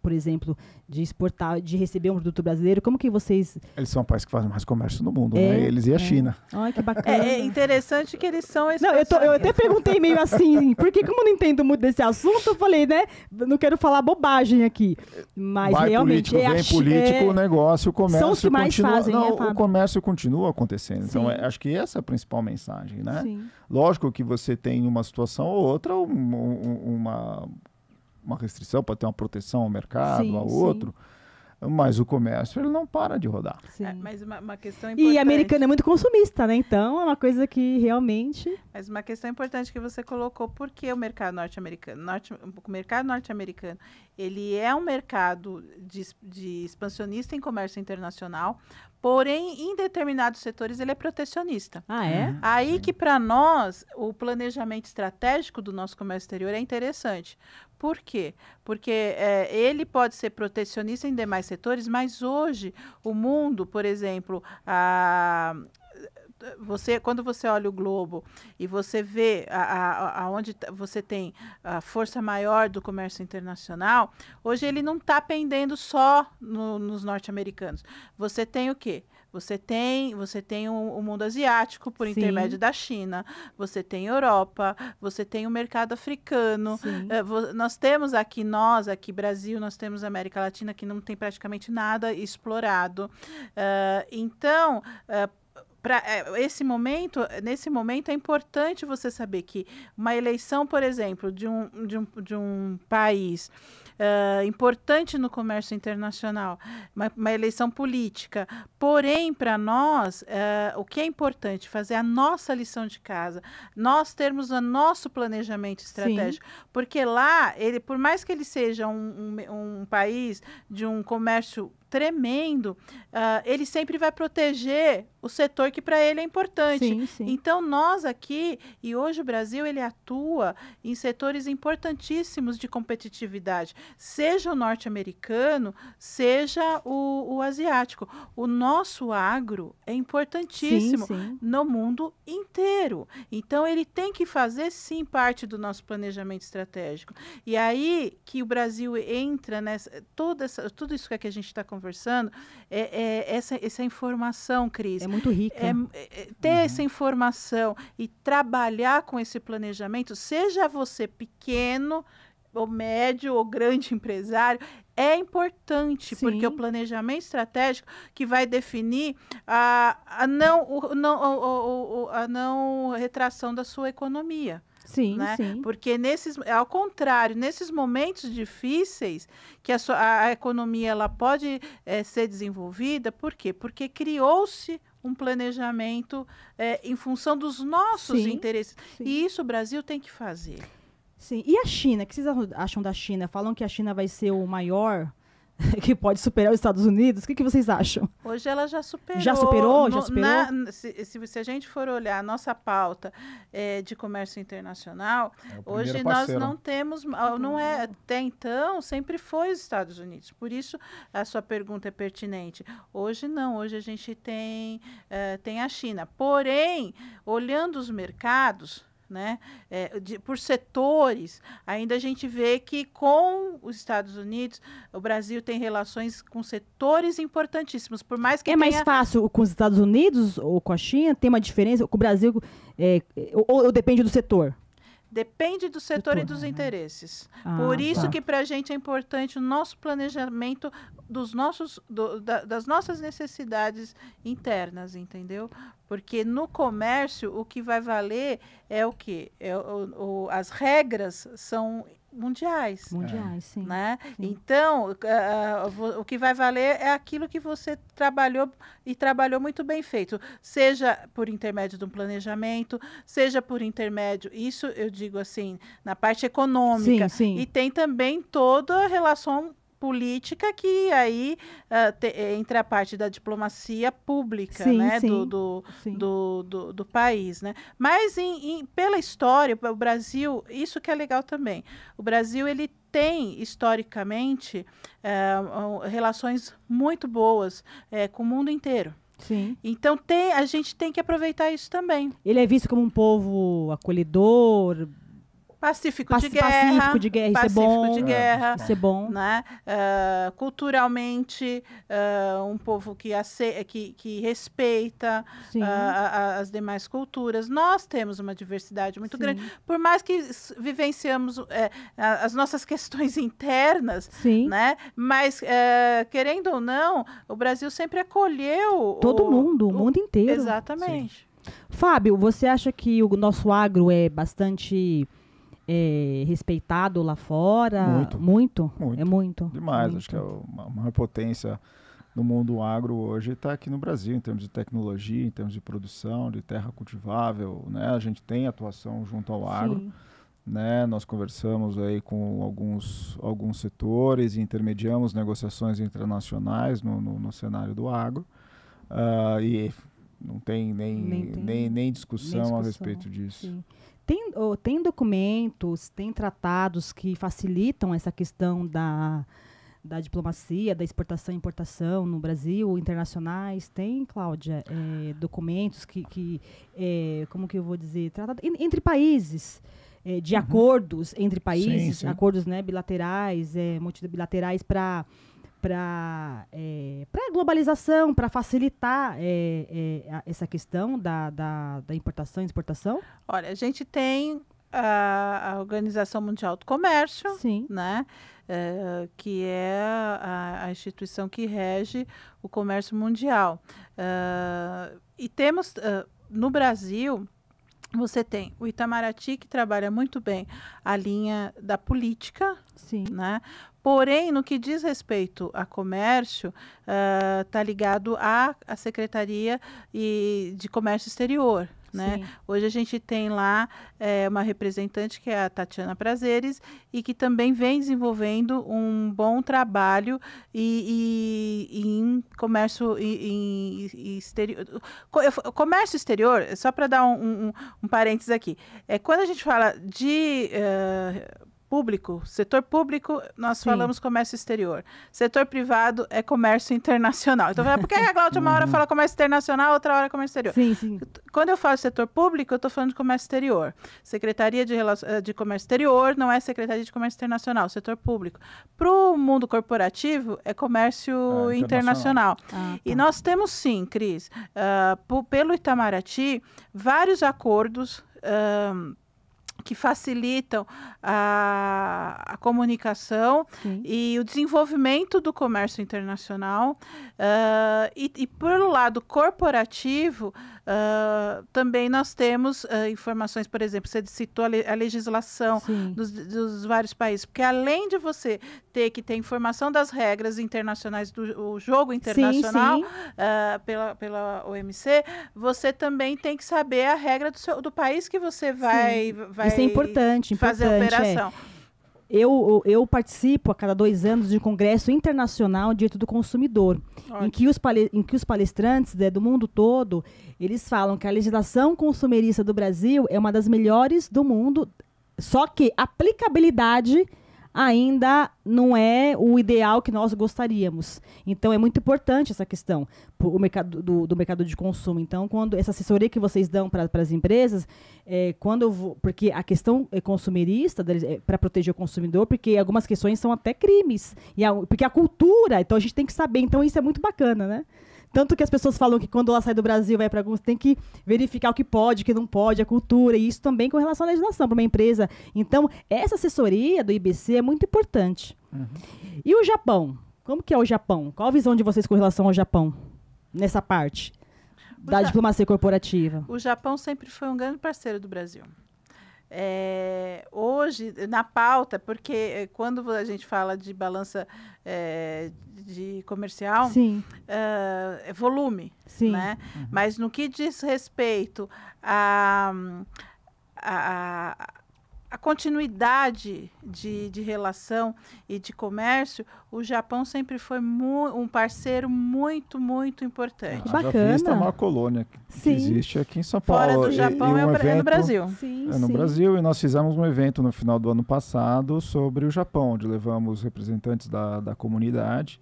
S1: por exemplo, de exportar, de receber um produto brasileiro. Como que vocês...
S3: Eles são o país que fazem mais comércio no mundo, né? Eles e a China.
S1: Ai, que bacana.
S2: É interessante que eles são...
S1: Eu até perguntei meio assim, porque como eu não entendo muito desse assunto, eu falei, né? Não quero falar bobagem aqui. Mas realmente...
S3: Político, o negócio, o comércio...
S1: São os que mais fazem, né, Fábio?
S3: O comércio continua acontecendo. Então, acho que essa é a principal mensagem, né?
S1: Sim.
S3: Lógico que você tem uma situação ou outra, uma restrição, pode ter uma proteção ao mercado, ao outro, mas o comércio ele não para de rodar.
S2: Mas uma questão importante...
S1: E americano é muito consumista, né? Então é uma coisa que realmente...
S2: Mas uma questão importante que você colocou, porque o mercado norte-americano, ele é um mercado de expansionista em comércio internacional, porém, em determinados setores, ele é protecionista.
S1: Ah, é?
S2: Aí que, para nós, o planejamento estratégico do nosso comércio exterior é interessante. Por quê? Porque ele pode ser protecionista em demais setores, mas hoje o mundo, por exemplo, quando você olha o globo e você vê aonde você tem a força maior do comércio internacional, hoje ele não está pendendo só nos norte-americanos. Você tem o quê? Você tem o mundo asiático por intermédio da China, você tem Europa, você tem o mercado africano, nós temos aqui, Brasil, nós temos América Latina, que não tem praticamente nada explorado. Então, nesse momento é importante você saber que uma eleição, por exemplo, de um país importante no comércio internacional, uma eleição política, porém, para nós, o que é importante? Fazer a nossa lição de casa, nós termos o nosso planejamento estratégico, porque lá, por mais que ele seja um país de um comércio tremendo, ele sempre vai proteger o setor que para ele é importante. Então, nós aqui, e hoje o Brasil, ele atua em setores importantíssimos de competitividade, seja o norte-americano, seja o asiático. O nosso agro é importantíssimo no mundo inteiro. Então, ele tem que fazer, sim, parte do nosso planejamento estratégico. E aí que o Brasil entra nessa... Tudo isso que a gente está conversando, essa informação, Cris.
S1: É muito rica.
S2: Ter essa informação e trabalhar com esse planejamento, seja você pequeno, ou médio, ou grande empresário, é importante, porque o planejamento estratégico que vai definir a não retração da sua economia. Né? Porque ao contrário, nesses momentos difíceis que a economia ela pode ser desenvolvida, por quê? Porque criou-se um planejamento em função dos nossos interesses. E isso o Brasil tem que fazer.
S1: Sim. E a China? O que vocês acham da China? Falam que a China vai ser o maior, que pode superar os Estados Unidos. O que vocês acham?
S2: Hoje ela já superou.
S1: Já superou?
S2: Se a gente for olhar a nossa pauta de comércio internacional, hoje nós não temos, até então, sempre foi os Estados Unidos. Por isso, a sua pergunta é pertinente. Hoje não, hoje a gente tem a China. Porém, olhando os mercados, né, por setores, ainda a gente vê que com os Estados Unidos, o Brasil tem relações com setores importantíssimos, por mais que
S1: mais fácil com os Estados Unidos ou com a China? Tem uma diferença? Com o Brasil, ou depende do setor?
S2: Depende do setor e dos interesses. Por isso que para a gente é importante o nosso planejamento das nossas necessidades internas, entendeu? Porque no comércio o que vai valer é o quê? As regras são mundiais.
S1: Mundiais, sim.
S2: Né?
S1: Sim.
S2: Então, o que vai valer é aquilo que você trabalhou e trabalhou muito bem feito, seja por intermédio de um planejamento, seja por intermédio, isso eu digo assim, na parte econômica.
S1: Sim.
S2: E tem também toda a relação política que aí entra a parte da diplomacia pública, né, do país, né? Mas pela história, o Brasil, isso que é legal também, o Brasil ele tem historicamente relações muito boas com o mundo inteiro.
S1: Sim.
S2: Então a gente tem que aproveitar isso também.
S1: Ele é visto como um povo acolhedor,
S2: pacífico de guerra,
S1: isso é bom,
S2: né? Culturalmente, um povo que respeita as demais culturas. Nós temos uma diversidade muito grande, por mais que vivenciamos as nossas questões internas, né? Mas, querendo ou não, o Brasil sempre acolheu
S1: todo mundo, o mundo inteiro.
S2: Exatamente.
S1: Fábio, você acha que o nosso agro é bastante respeitado lá fora? Muito? É muito.
S3: Demais.
S1: Muito.
S3: Acho que a maior potência no mundo agro hoje está aqui no Brasil, em termos de tecnologia, em termos de produção, de terra cultivável, né? A gente tem atuação junto ao agro. Né? Nós conversamos aí com alguns setores e intermediamos negociações internacionais no cenário do agro. E não tem nem discussão a respeito disso.
S1: Sim. Tem documentos, tem tratados que facilitam essa questão da diplomacia, da exportação e importação no Brasil, internacionais? Tem, Cláudia, documentos como que eu vou dizer, tratado entre países, de acordos entre países,
S3: sim.
S1: acordos, né, bilaterais, multilaterais para a globalização, para facilitar essa questão da importação e exportação?
S2: Olha, a gente tem a Organização Mundial do Comércio,
S1: Sim.
S2: né? Que é a instituição que rege o comércio mundial. E temos, no Brasil, você tem o Itamaraty, que trabalha muito bem a linha da política,
S1: Sim.
S2: né? Porém, no que diz respeito a comércio, está ligado à Secretaria de Comércio Exterior. Né? Hoje a gente tem lá uma representante, que é a Tatiana Prazeres, e que também vem desenvolvendo um bom trabalho em comércio exterior. Comércio exterior, só para dar um parênteses aqui, quando a gente fala de público, setor público, nós falamos comércio exterior. Setor privado é comércio internacional. Então, por que a Cláudia uma hora fala comércio internacional, outra hora comércio exterior?
S1: Sim, sim.
S2: Quando eu falo setor público, eu estou falando de comércio exterior. Secretaria de Comércio Exterior não é Secretaria de Comércio Internacional, setor público. Para o mundo corporativo, é comércio internacional.
S1: Tá.
S2: E nós temos sim, Cris, pelo Itamaraty, vários acordos que facilitam a comunicação e o desenvolvimento do comércio internacional. E pelo lado corporativo, também nós temos informações, por exemplo, você citou a legislação dos vários países, porque além de você ter que ter informação das regras internacionais do jogo internacional pela OMC, você também tem que saber a regra do país que você vai
S1: Isso é importante
S2: fazer a operação.
S1: Eu participo a cada 2 anos de um congresso internacional de direito do consumidor, em que os palestrantes do mundo todo, eles falam que a legislação consumerista do Brasil é uma das melhores do mundo, só que a aplicabilidade ainda não é o ideal que nós gostaríamos. Então, é muito importante essa questão do mercado de consumo. Então, quando essa assessoria que vocês dão para as empresas, porque a questão consumerista, para proteger o consumidor, porque algumas questões são até crimes. Porque a cultura, então a gente tem que saber. Então, isso é muito bacana, né? Tanto que as pessoas falam que quando ela sai do Brasil, vai para alguns, tem que verificar o que pode, o que não pode, a cultura, e isso também com relação à legislação para uma empresa. Então, essa assessoria do IBC é muito importante. E o Japão? Como que é o Japão? Qual a visão de vocês com relação ao Japão, nessa parte da diplomacia corporativa?
S2: O Japão sempre foi um grande parceiro do Brasil. Hoje, na pauta, porque quando a gente fala de balança de comercial, é volume, né? Mas no que diz respeito a continuidade de relação e de comércio, o Japão sempre foi um parceiro muito, muito importante.
S1: Bacana.
S3: Vista é uma colônia que existe aqui em São Paulo.
S2: Fora do Japão é no Brasil.
S3: No Brasil, e nós fizemos um evento no final do ano passado sobre o Japão, onde levamos representantes da comunidade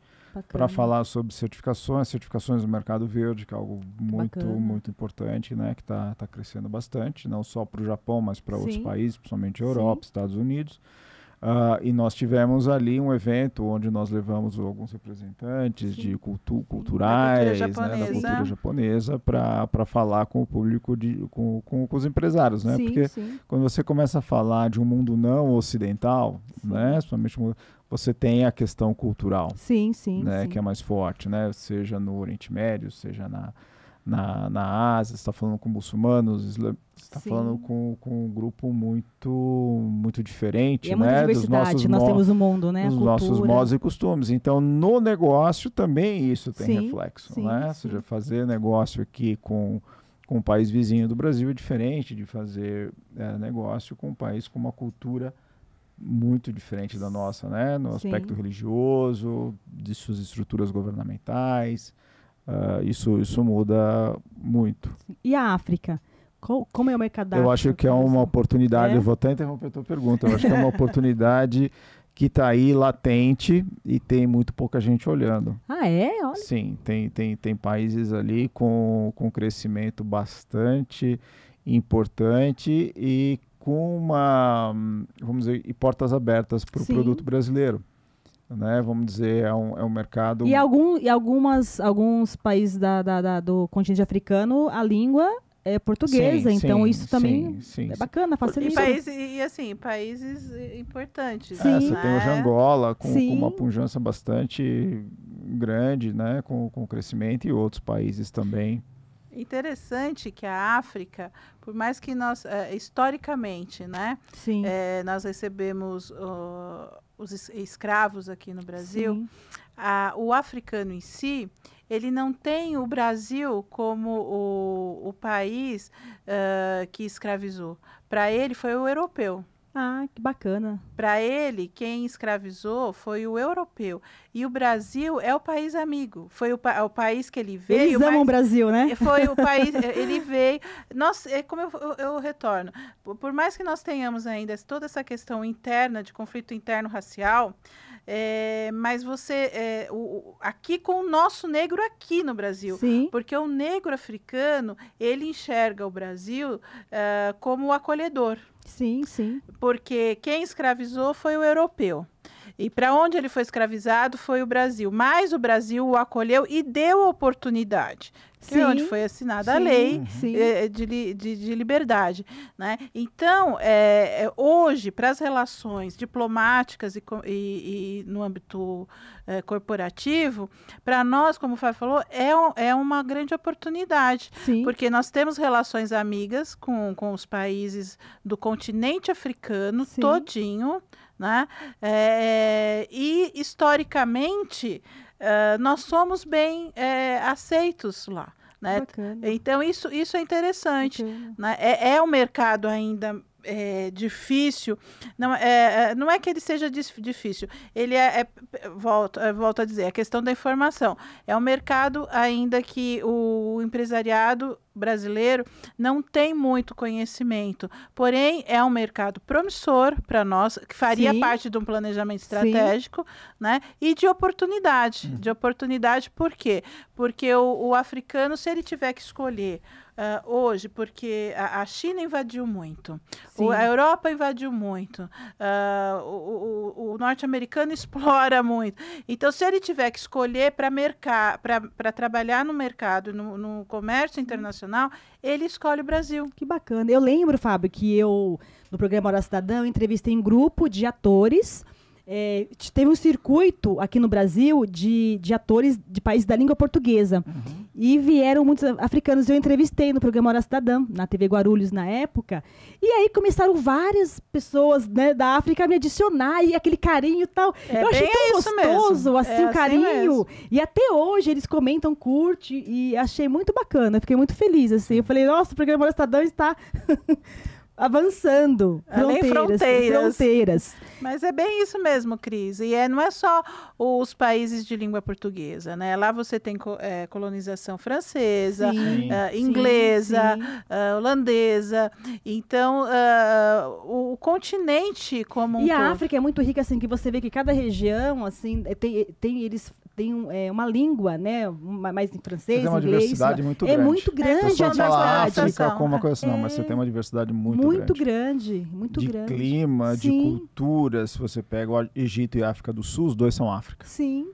S3: para falar sobre certificações do mercado verde, que é algo muito importante, né, que está crescendo bastante, não só para o Japão, mas para outros países, principalmente Europa, Estados Unidos. E nós tivemos ali um evento onde nós levamos alguns representantes de culturais, da cultura japonesa, para falar com o público, com os empresários, né? Porque quando você começa a falar de um mundo não ocidental, né, principalmente você tem a questão cultural, que é mais forte, né? Seja no Oriente Médio, seja na Ásia, você está falando com muçulmanos, você está falando com um grupo muito diferente,
S1: muita
S3: né?
S1: Diversidade, nós temos o mundo, né?
S3: Dos nossos modos e costumes. Então, no negócio também isso tem reflexo, né? Ou seja, fazer negócio aqui com um país vizinho do Brasil é diferente de fazer negócio com um país com uma cultura muito diferente da nossa, né? No aspecto religioso, de suas estruturas governamentais. Isso muda muito.
S1: E a África? Como é o mercado da África?
S3: Eu acho que é uma oportunidade, eu vou até interromper a tua pergunta, eu acho que é uma oportunidade que está aí latente e tem muito pouca gente olhando.
S1: Ah, é? Olha.
S3: Sim, tem países ali com crescimento bastante importante e com vamos dizer, e portas abertas para o produto brasileiro. Né? Vamos dizer, é um mercado...
S1: E alguns países do continente africano, a língua é portuguesa, então isso também é bacana, facilita.
S2: Países importantes.
S3: Você tem o de Angola com uma pujança bastante grande, né? Com crescimento, e outros países também.
S2: Interessante que a África, por mais que nós, historicamente, né, nós recebemos os escravos aqui no Brasil, o africano em si, ele não tem o Brasil como o país que escravizou. Para ele foi o europeu.
S1: Ah, que bacana.
S2: Para ele, quem escravizou foi o europeu. E o Brasil é o país amigo. Foi o país que ele veio.
S1: Eles amam o Brasil, né?
S2: Foi o país, ele veio. Como eu retorno, por mais que nós tenhamos ainda toda essa questão interna, de conflito interno racial, mas aqui com o nosso negro aqui no Brasil.
S1: Sim.
S2: Porque o negro africano, ele enxerga o Brasil como o acolhedor.
S1: Sim, sim.
S2: Porque quem escravizou foi o europeu. E para onde ele foi escravizado foi o Brasil. Mas o Brasil o acolheu e deu oportunidade. Que é onde foi assinada a lei de liberdade. Né? Então, hoje, para as relações diplomáticas e no âmbito corporativo, para nós, como o Fábio falou, é uma grande oportunidade.
S1: Sim.
S2: Porque nós temos relações amigas com os países do continente africano todinho, né? E, historicamente, nós somos bem aceitos lá. Né? Então, isso é interessante. Né? É um mercado ainda difícil. Não é que ele seja difícil. Ele volto a dizer, a questão da informação. É um mercado ainda que o empresariado brasileiro não tem muito conhecimento. Porém, é um mercado promissor para nós, que faria parte de um planejamento estratégico, né? E de oportunidade. De oportunidade, por quê? Porque o africano, se ele tiver que escolher hoje, porque a China invadiu muito, a Europa invadiu muito, o norte-americano explora muito. Então, se ele tiver que escolher para trabalhar no mercado, no comércio internacional, ele escolhe o Brasil.
S1: Que bacana. Eu lembro, Fábio, que no programa Hora Cidadã, eu entrevistei um grupo de atores. Teve um circuito aqui no Brasil de atores de países da língua portuguesa. E vieram muitos africanos. Eu entrevistei no programa Hora Cidadã, na TV Guarulhos, na época. E aí começaram várias pessoas, né, da África a me adicionar, e aquele carinho e tal. Eu achei tão gostoso, assim, o carinho. E até hoje eles comentam, curtem, e achei muito bacana. Fiquei muito feliz, assim. Eu falei, nossa, o programa Hora Cidadã está... avançando. Fronteiras.
S2: Mas é bem isso mesmo, Cris. E não é só os países de língua portuguesa, né? Lá você tem colonização francesa, inglesa, holandesa. Então, o continente como um
S1: todo. A África é muito rica, assim, que você vê que cada região, assim, eles têm uma língua, né? Mais em francês,
S3: você tem uma
S1: inglês.
S3: Diversidade muito grande.
S1: É muito grande
S3: a diversidade. Fala África
S1: como
S3: uma coisa assim, não, mas você tem uma diversidade muito
S1: grande. Muito grande.
S3: De clima, de cultura. Se você pega o Egito e a África do Sul, os dois são África.
S1: Sim.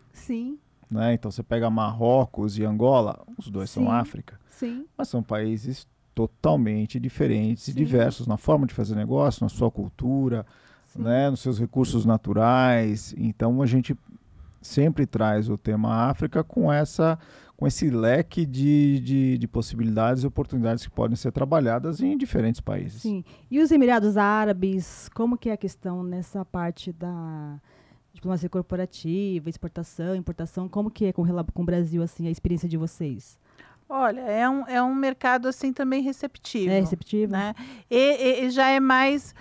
S3: Né? Então você pega Marrocos e Angola, os dois são África.
S1: Sim.
S3: Mas são países totalmente diferentes e diversos na forma de fazer negócio, na sua cultura, né? Nos seus recursos naturais. Então a gente sempre traz o tema África com esse leque de possibilidades e oportunidades que podem ser trabalhadas em diferentes países.
S1: Sim. E os Emirados Árabes, como que é a questão nessa parte da diplomacia corporativa, exportação, importação, como que é com o Brasil, assim, a experiência de vocês?
S2: Olha, é um mercado assim também receptivo.
S1: É receptivo.
S2: Né? E já é mais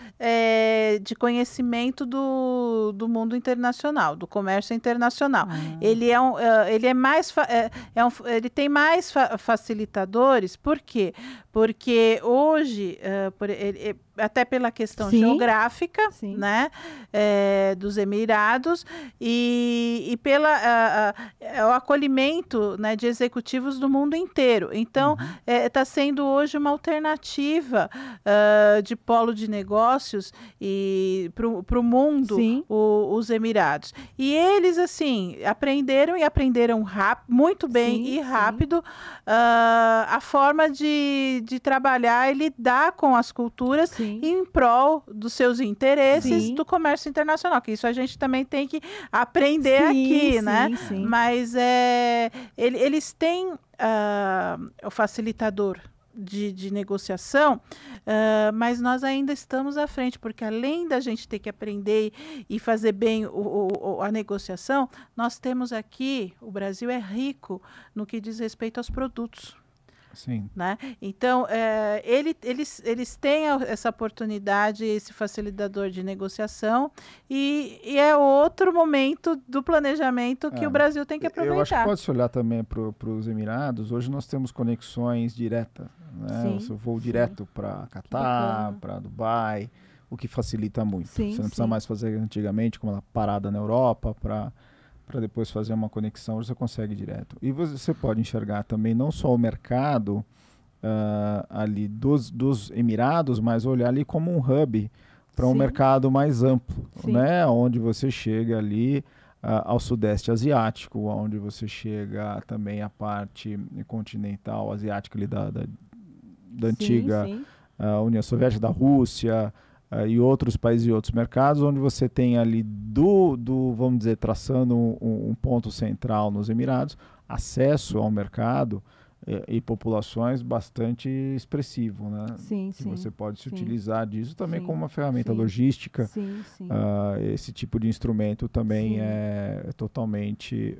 S2: de conhecimento do mundo internacional, do comércio internacional. Ele é mais ele tem mais facilitadores. Por quê? Porque hoje, até pela questão geográfica, né, dos Emirados e pela o acolhimento, né, de executivos do mundo inteiro. Então, está sendo hoje uma alternativa de polo de negócios para o mundo, os Emirados. E eles, assim, aprenderam muito bem e rápido a forma de trabalhar e lidar com as culturas em prol dos seus interesses do comércio internacional, que isso a gente também tem que aprender aqui, né? Mas eles têm o facilitador de negociação, mas nós ainda estamos à frente, porque além da gente ter que aprender e fazer bem a negociação, nós temos aqui, o Brasil é rico no que diz respeito aos produtos.
S3: Sim.
S2: Né? Então, eles têm essa oportunidade, esse facilitador de negociação, e é outro momento do planejamento que o Brasil tem que aproveitar.
S3: Eu acho que pode-se olhar também para os Emirados. Hoje nós temos conexões diretas, né? Você voo direto para Catar, para Dubai, o que facilita muito. Você não precisa mais fazer antigamente, como uma parada na Europa, para depois fazer uma conexão, você consegue direto. E você pode enxergar também não só o mercado ali dos Emirados, mas olhar ali como um hub para um mercado mais amplo, né? Onde você chega ali ao Sudeste Asiático, onde você chega também à parte continental asiática ali da antiga União Soviética, da Rússia, e outros países e outros mercados, onde você tem ali vamos dizer, traçando um ponto central nos Emirados, acesso ao mercado e populações bastante expressivo, né? Que você pode se utilizar disso também como uma ferramenta logística. Esse tipo de instrumento também é totalmente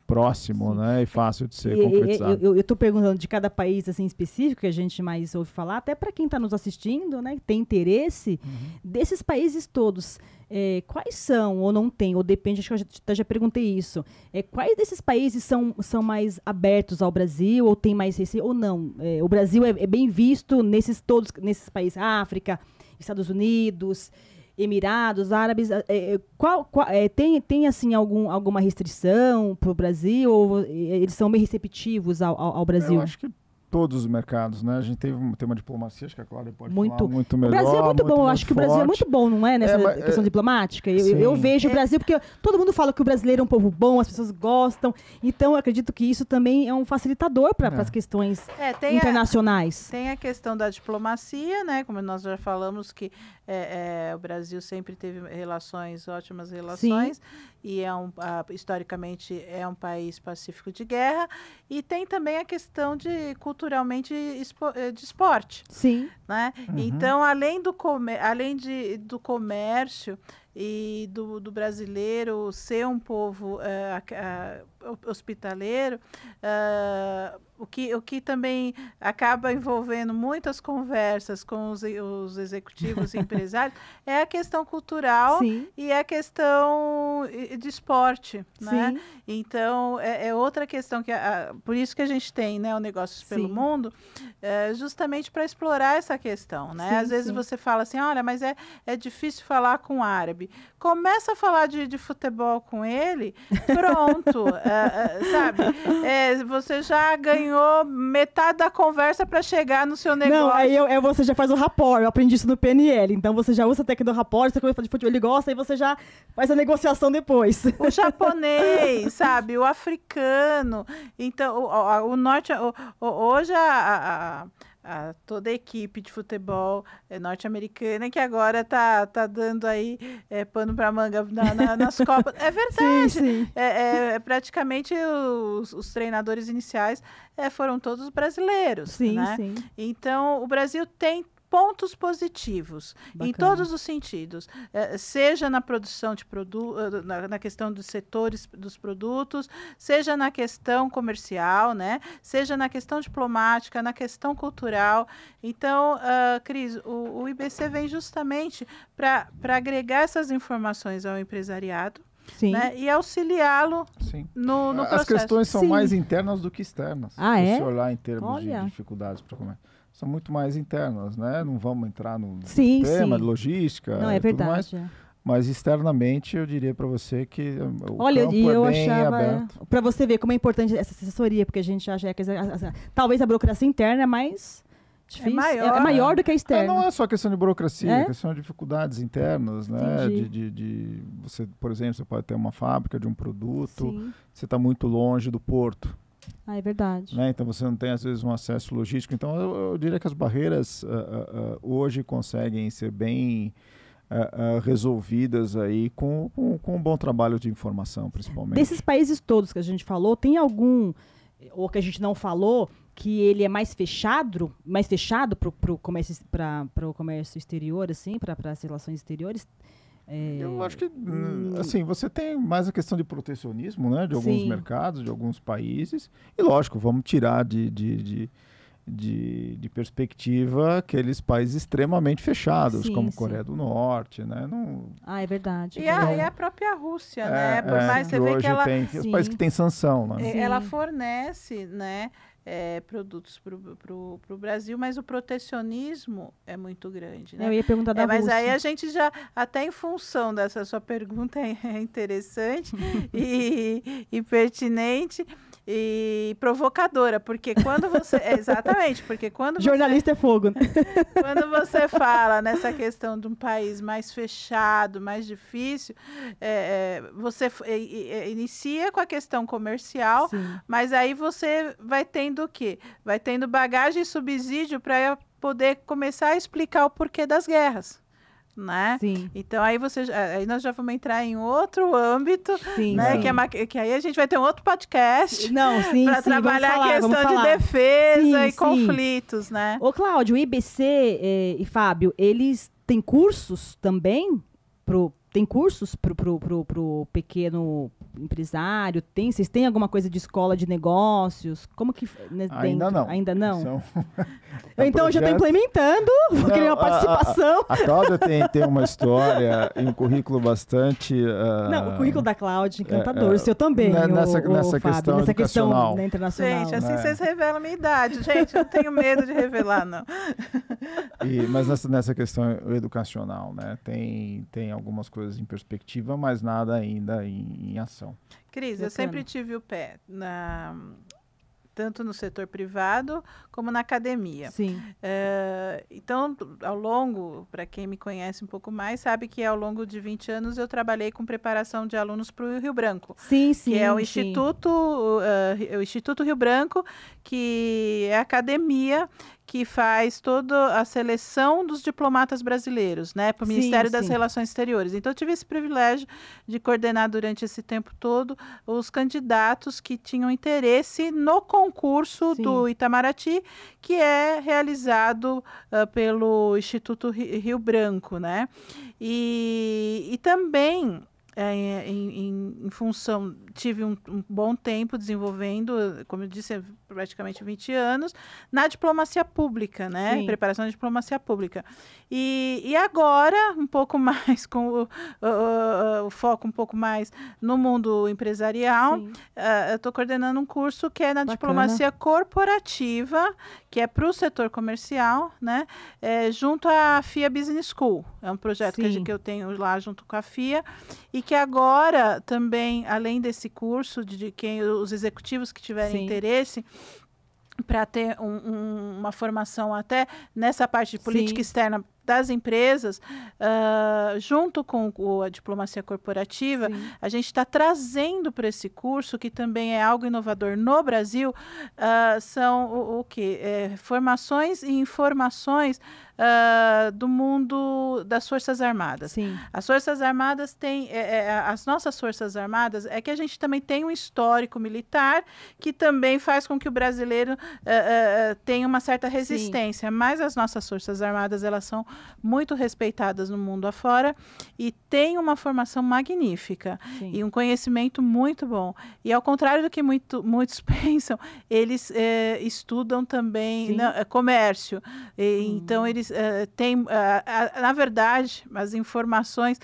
S3: próximo, né, e fácil de ser concretizado.
S1: Eu estou perguntando de cada país assim específico que a gente mais ouve falar, até para quem está nos assistindo, né, tem interesse desses países todos. Quais são, ou não tem, ou depende, acho que eu já perguntei isso. Quais desses países são mais abertos ao Brasil, ou tem mais receio, ou não? O Brasil é bem visto nesses países, África, Estados Unidos, Emirados Árabes, tem assim alguma restrição para o Brasil, ou eles são bem receptivos ao Brasil?
S3: Eu acho que todos os mercados, né? A gente tem uma diplomacia, acho que a Cláudia pode falar muito melhor.
S1: O Brasil é muito bom, eu acho que o Brasil é muito bom, não é? Nessa questão diplomática. Eu vejo o Brasil, porque todo mundo fala que o brasileiro é um povo bom, as pessoas gostam, então eu acredito que isso também é um facilitador para as questões internacionais.
S2: Tem a questão da diplomacia, né? Como nós já falamos, que o Brasil sempre teve ótimas relações, e historicamente é um país pacífico de guerra, e tem também a questão culturalmente de esporte. Né? Então, além do comércio e do brasileiro ser um povo hospitaleiro, o que também acaba envolvendo muitas conversas com os executivos e empresários é a questão cultural e a questão de esporte. Né? Então, é outra questão, por isso que a gente tem, né, o Negócios pelo Mundo, justamente para explorar essa questão. Né? Às vezes você fala assim, olha, mas é difícil falar com o árabe. Começa a falar de futebol com ele, pronto, sabe? Você já ganhou metade da conversa para chegar no seu negócio.
S1: Não, aí você já faz o rapport, eu aprendi isso no PNL, então você já usa a técnica do rapport, você começa a falar de futebol, ele gosta, aí você já faz a negociação depois.
S2: O japonês, sabe? O africano. Então, o norte... Hoje toda a equipe de futebol norte-americana que agora tá dando aí pano para manga nas Copas. É verdade. Praticamente os treinadores iniciais foram todos brasileiros. Né? Então, o Brasil tem pontos positivos,
S1: Bacana.
S2: em todos os sentidos, seja na produção de produtos, na questão dos setores dos produtos, seja na questão comercial, né? Seja na questão diplomática, na questão cultural. Então, Cris, o IBC vem justamente para agregar essas informações ao empresariado,
S1: Sim.
S2: né? E auxiliá-lo no processo.
S3: As questões são mais internas do que externas.
S1: Ah,
S3: se olhar em termos de dificuldades para comer. São muito mais internas, né? Não vamos entrar no tema de logística.
S1: Não, é verdade.
S3: Mas externamente eu diria para você que o
S1: Olha,
S3: campo
S1: e eu
S3: é bem
S1: achava,
S3: aberto.
S1: para você ver como é importante essa assessoria, porque a gente acha que talvez a burocracia interna é mais difícil, é maior do que a externa.
S3: Não é só questão de burocracia, é questão de dificuldades internas, né? De você, por exemplo, você pode ter uma fábrica de um produto, você está muito longe do porto.
S1: É verdade.
S3: Né? Então você não tem às vezes um acesso logístico. Então eu diria que as barreiras hoje conseguem ser bem resolvidas aí com um bom trabalho de informação, principalmente.
S1: Desses países todos que a gente falou, tem algum, ou que a gente não falou, que ele é mais fechado para o comércio exterior, assim, para as relações exteriores?
S3: Eu acho que, assim, você tem mais a questão de protecionismo, né, de alguns mercados, de alguns países, e lógico, vamos tirar de perspectiva aqueles países extremamente fechados, como Coreia do Norte, né?
S1: É verdade.
S2: E a própria Rússia, né? Por mais você vê que ela...
S3: Tem os países que têm sanção, né?
S2: Ela fornece, né, produtos para o Brasil, mas o protecionismo é muito grande, né?
S1: Eu ia perguntar da Rússia.
S2: Mas aí a gente já, até em função dessa sua pergunta, é interessante e pertinente e provocadora, porque quando você... exatamente, porque quando
S1: jornalista é fogo.
S2: Quando você fala nessa questão de um país mais fechado, mais difícil, você inicia com a questão comercial, mas aí você vai tendo o quê? Vai tendo bagagem e subsídio para poder começar a explicar o porquê das guerras. Né? Então aí nós já vamos entrar em outro âmbito, né? Que aí a gente vai ter um outro podcast para trabalhar a questão de defesa e conflitos, né?
S1: Ô Cláudio, o IBC e Fábio, eles têm cursos também tem cursos pro pequeno empresário? Vocês têm alguma coisa de escola de negócios? Como que...
S3: Ainda não.
S1: Ainda não? Então já está implementando, vou querer uma participação.
S3: A Cláudia tem uma história e um currículo bastante...
S1: Não, o currículo da Cláudia, encantador. O seu também,
S3: nessa
S1: Fábio,
S3: questão
S1: internacional.
S2: Gente, assim vocês revelam a minha idade. Gente, não tenho medo de revelar, não.
S3: Mas nessa questão educacional, né? Tem algumas coisas em perspectiva, mas nada ainda em ação.
S2: Cris, eu sempre tive o pé tanto no setor privado como na academia. Então, ao longo, para quem me conhece um pouco mais, sabe que ao longo de 20 anos eu trabalhei com preparação de alunos para o Rio Branco. Que é o Instituto Rio Branco, que é a academia que faz toda a seleção dos diplomatas brasileiros, né, para o Ministério das Relações Exteriores. Então, eu tive esse privilégio de coordenar durante esse tempo todo os candidatos que tinham interesse no concurso do Itamaraty, que é realizado pelo Instituto Rio Branco, né? E também... em função, tive um bom tempo desenvolvendo, como eu disse, praticamente 20 anos, na diplomacia pública, né? Preparação de diplomacia pública. E agora, um pouco mais com o foco um pouco mais no mundo empresarial, eu estou coordenando um curso que é na diplomacia corporativa, que é para o setor comercial, né? Junto à FIA Business School. É um projeto que eu tenho lá junto com a FIA, e que agora também, além desse curso, de quem os executivos que tiverem interesse, para ter uma formação até nessa parte de política externa das empresas, junto com a diplomacia corporativa, a gente está trazendo para esse curso, que também é algo inovador no Brasil, são o quê? Formações e informações do mundo das Forças Armadas.
S1: Sim.
S2: As Forças Armadas têm... as nossas Forças Armadas é que a gente também tem um histórico militar que também faz com que o brasileiro tenha uma certa resistência. Sim. Mas as nossas Forças Armadas, elas são muito respeitadas no mundo afora e têm uma formação magnífica. Sim. E um conhecimento muito bom. E ao contrário do que muitos pensam, eles estudam também comércio. Então, eles têm... na verdade, as informações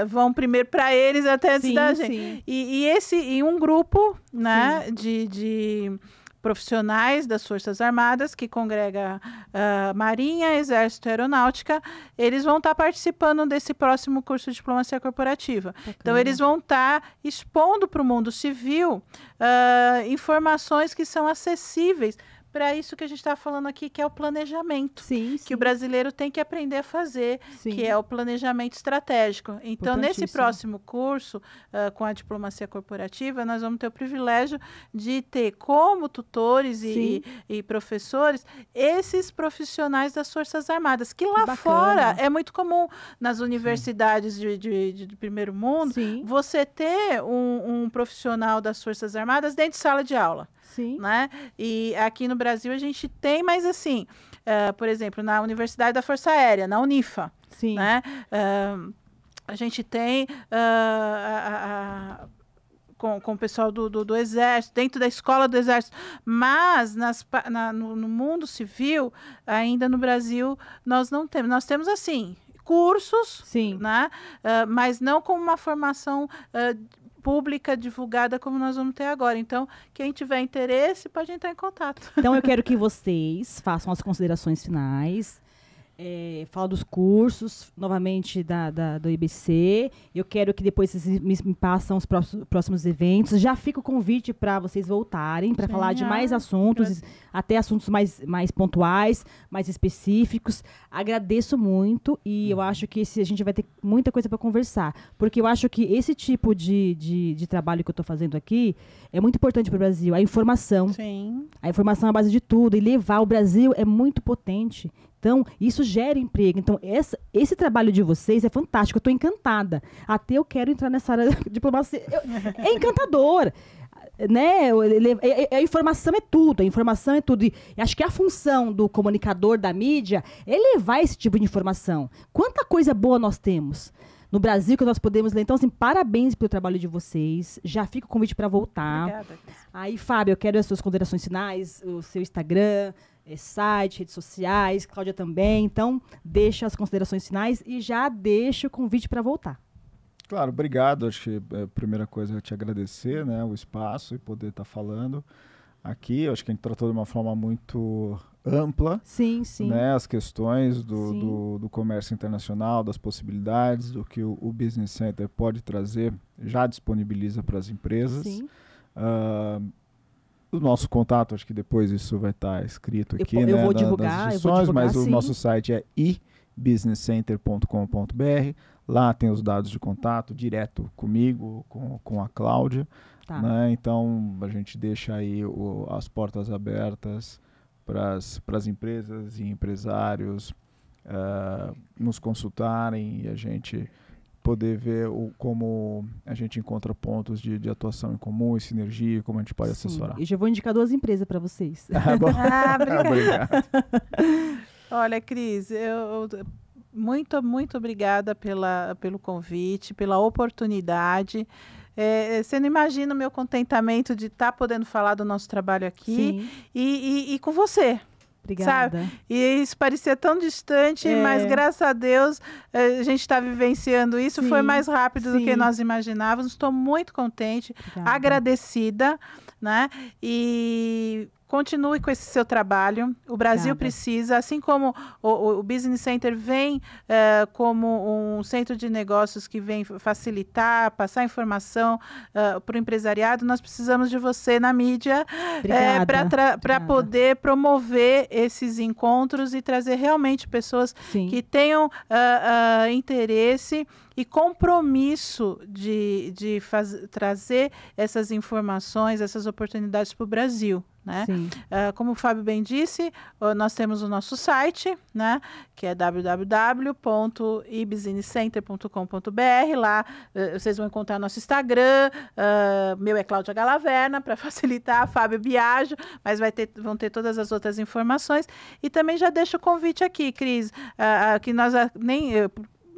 S2: vão primeiro para eles até antes da gente. E um grupo, né, de profissionais das Forças Armadas, que congrega Marinha, Exército e Aeronáutica, eles vão estar participando desse próximo curso de Diplomacia Corporativa. Bacana. Então, eles vão estar expondo para o mundo civil informações que são acessíveis para isso que a gente está falando aqui, que é o planejamento. Que o brasileiro tem que aprender a fazer, que é o planejamento estratégico. Então, nesse próximo curso, com a diplomacia corporativa, nós vamos ter o privilégio de ter como tutores e professores esses profissionais das Forças Armadas, que lá fora é muito comum nas universidades de primeiro mundo, você ter um profissional das Forças Armadas dentro de sala de aula. Né? E aqui no Brasil a gente tem, mas assim, por exemplo, na Universidade da Força Aérea, na Unifa, né? A gente tem com o pessoal do Exército, dentro da escola do Exército, mas no mundo civil, ainda no Brasil, nós não temos. Nós temos, assim, cursos, né? Mas não com uma formação pública, divulgada, como nós vamos ter agora. Então, quem tiver interesse pode entrar em contato.
S1: Então, eu quero que vocês façam as considerações finais, fala dos cursos, novamente, do IBC. Eu quero que depois vocês me passam os próximos eventos. Já fica o convite para vocês voltarem, para falar de mais assuntos, até assuntos mais pontuais, mais específicos. Agradeço muito e eu acho que a gente vai ter muita coisa para conversar, porque eu acho que esse tipo de trabalho que eu estou fazendo aqui é muito importante para o Brasil. A informação. A informação é a base de tudo, e levar o Brasil é muito potente. Então, isso gera emprego. Então, esse trabalho de vocês é fantástico. Eu estou encantada. Até eu quero entrar nessa área de diplomacia. É encantador. Né? A informação é tudo. A informação é tudo. E acho que a função do comunicador, da mídia, é levar esse tipo de informação. Quanta coisa boa nós temos no Brasil que nós podemos ler. Então, assim, parabéns pelo trabalho de vocês. Já fica o convite para voltar.
S2: Obrigada.
S1: Aí, Fábio, eu quero as suas considerações finais, o seu Instagram, site, redes sociais, Cláudia também. Então, deixa as considerações finais e já deixa o convite para voltar.
S3: Claro, obrigado. Acho que a primeira coisa é te agradecer, né, o espaço e poder estar falando aqui. Acho que a gente tratou de uma forma muito ampla, né, as questões do comércio internacional, das possibilidades, do que o Business Center pode trazer, já disponibiliza para as empresas. O nosso contato, acho que depois isso vai estar escrito aqui,
S1: eu vou divulgar,
S3: mas o nosso site é ibusinesscenter.com.br. Lá tem os dados de contato direto comigo, com a Cláudia. Né? Então, a gente deixa aí as portas abertas para as empresas e empresários nos consultarem e a gente poder ver como a gente encontra pontos de atuação em comum e sinergia, como a gente pode assessorar.
S1: Eu já vou indicar 2 empresas para vocês.
S3: Obrigado.
S2: Olha, Cris, muito, muito obrigada pelo convite, pela oportunidade. Você não imagina o meu contentamento de estar podendo falar do nosso trabalho aqui e com você.
S1: Obrigada.
S2: Sabe? E isso parecia tão distante, mas graças a Deus a gente está vivenciando isso. Foi mais rápido do que nós imaginávamos. Estou muito contente, agradecida, né? E continue com esse seu trabalho. O Brasil precisa, assim como o Business Center vem como um centro de negócios que vem facilitar, passar informação para o empresariado, nós precisamos de você na mídia para poder promover esses encontros e trazer realmente pessoas que tenham interesse e compromisso de trazer essas informações, essas oportunidades para o Brasil. Né? Como o Fábio bem disse, nós temos o nosso site, né, que é www.ebusinesscenter.com.br. Lá vocês vão encontrar nosso Instagram, meu é Cláudia Galaverna, para facilitar, Fábio Biagio, mas vão ter todas as outras informações. E também já deixo o convite aqui, Cris, que nós nem...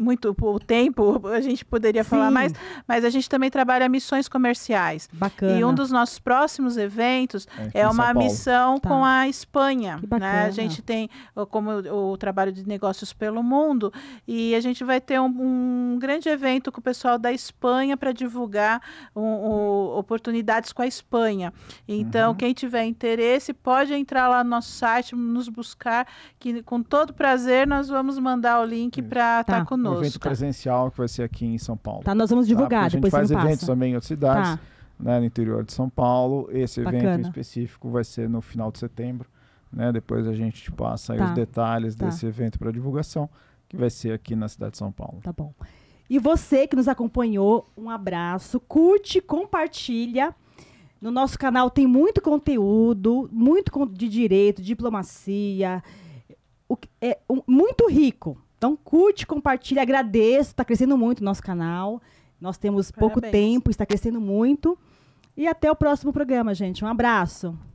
S2: muito o tempo, a gente poderia falar mais, mas a gente também trabalha missões comerciais.
S1: Bacana.
S2: E um dos nossos próximos eventos é uma missão com a Espanha. Né? A gente tem como o trabalho de negócios pelo mundo, e a gente vai ter um grande evento com o pessoal da Espanha para divulgar oportunidades com a Espanha. Então, quem tiver interesse pode entrar lá no nosso site, nos buscar, que com todo prazer nós vamos mandar o link para estar conosco.
S3: Um evento presencial que vai ser aqui em São Paulo.
S1: Nós vamos divulgar,
S3: depois a gente faz eventos também em outras cidades, né, no interior de São Paulo. Esse evento em específico vai ser no final de setembro, né? Depois a gente passa aí os detalhes desse evento para divulgação, que vai ser aqui na cidade de São Paulo.
S1: Tá bom. E você que nos acompanhou, um abraço, curte, compartilha. No nosso canal tem muito conteúdo, muito de direito, diplomacia, muito rico. Então, curte, compartilha, agradeço. Está crescendo muito o nosso canal. Nós temos pouco tempo, está crescendo muito. E até o próximo programa, gente. Um abraço.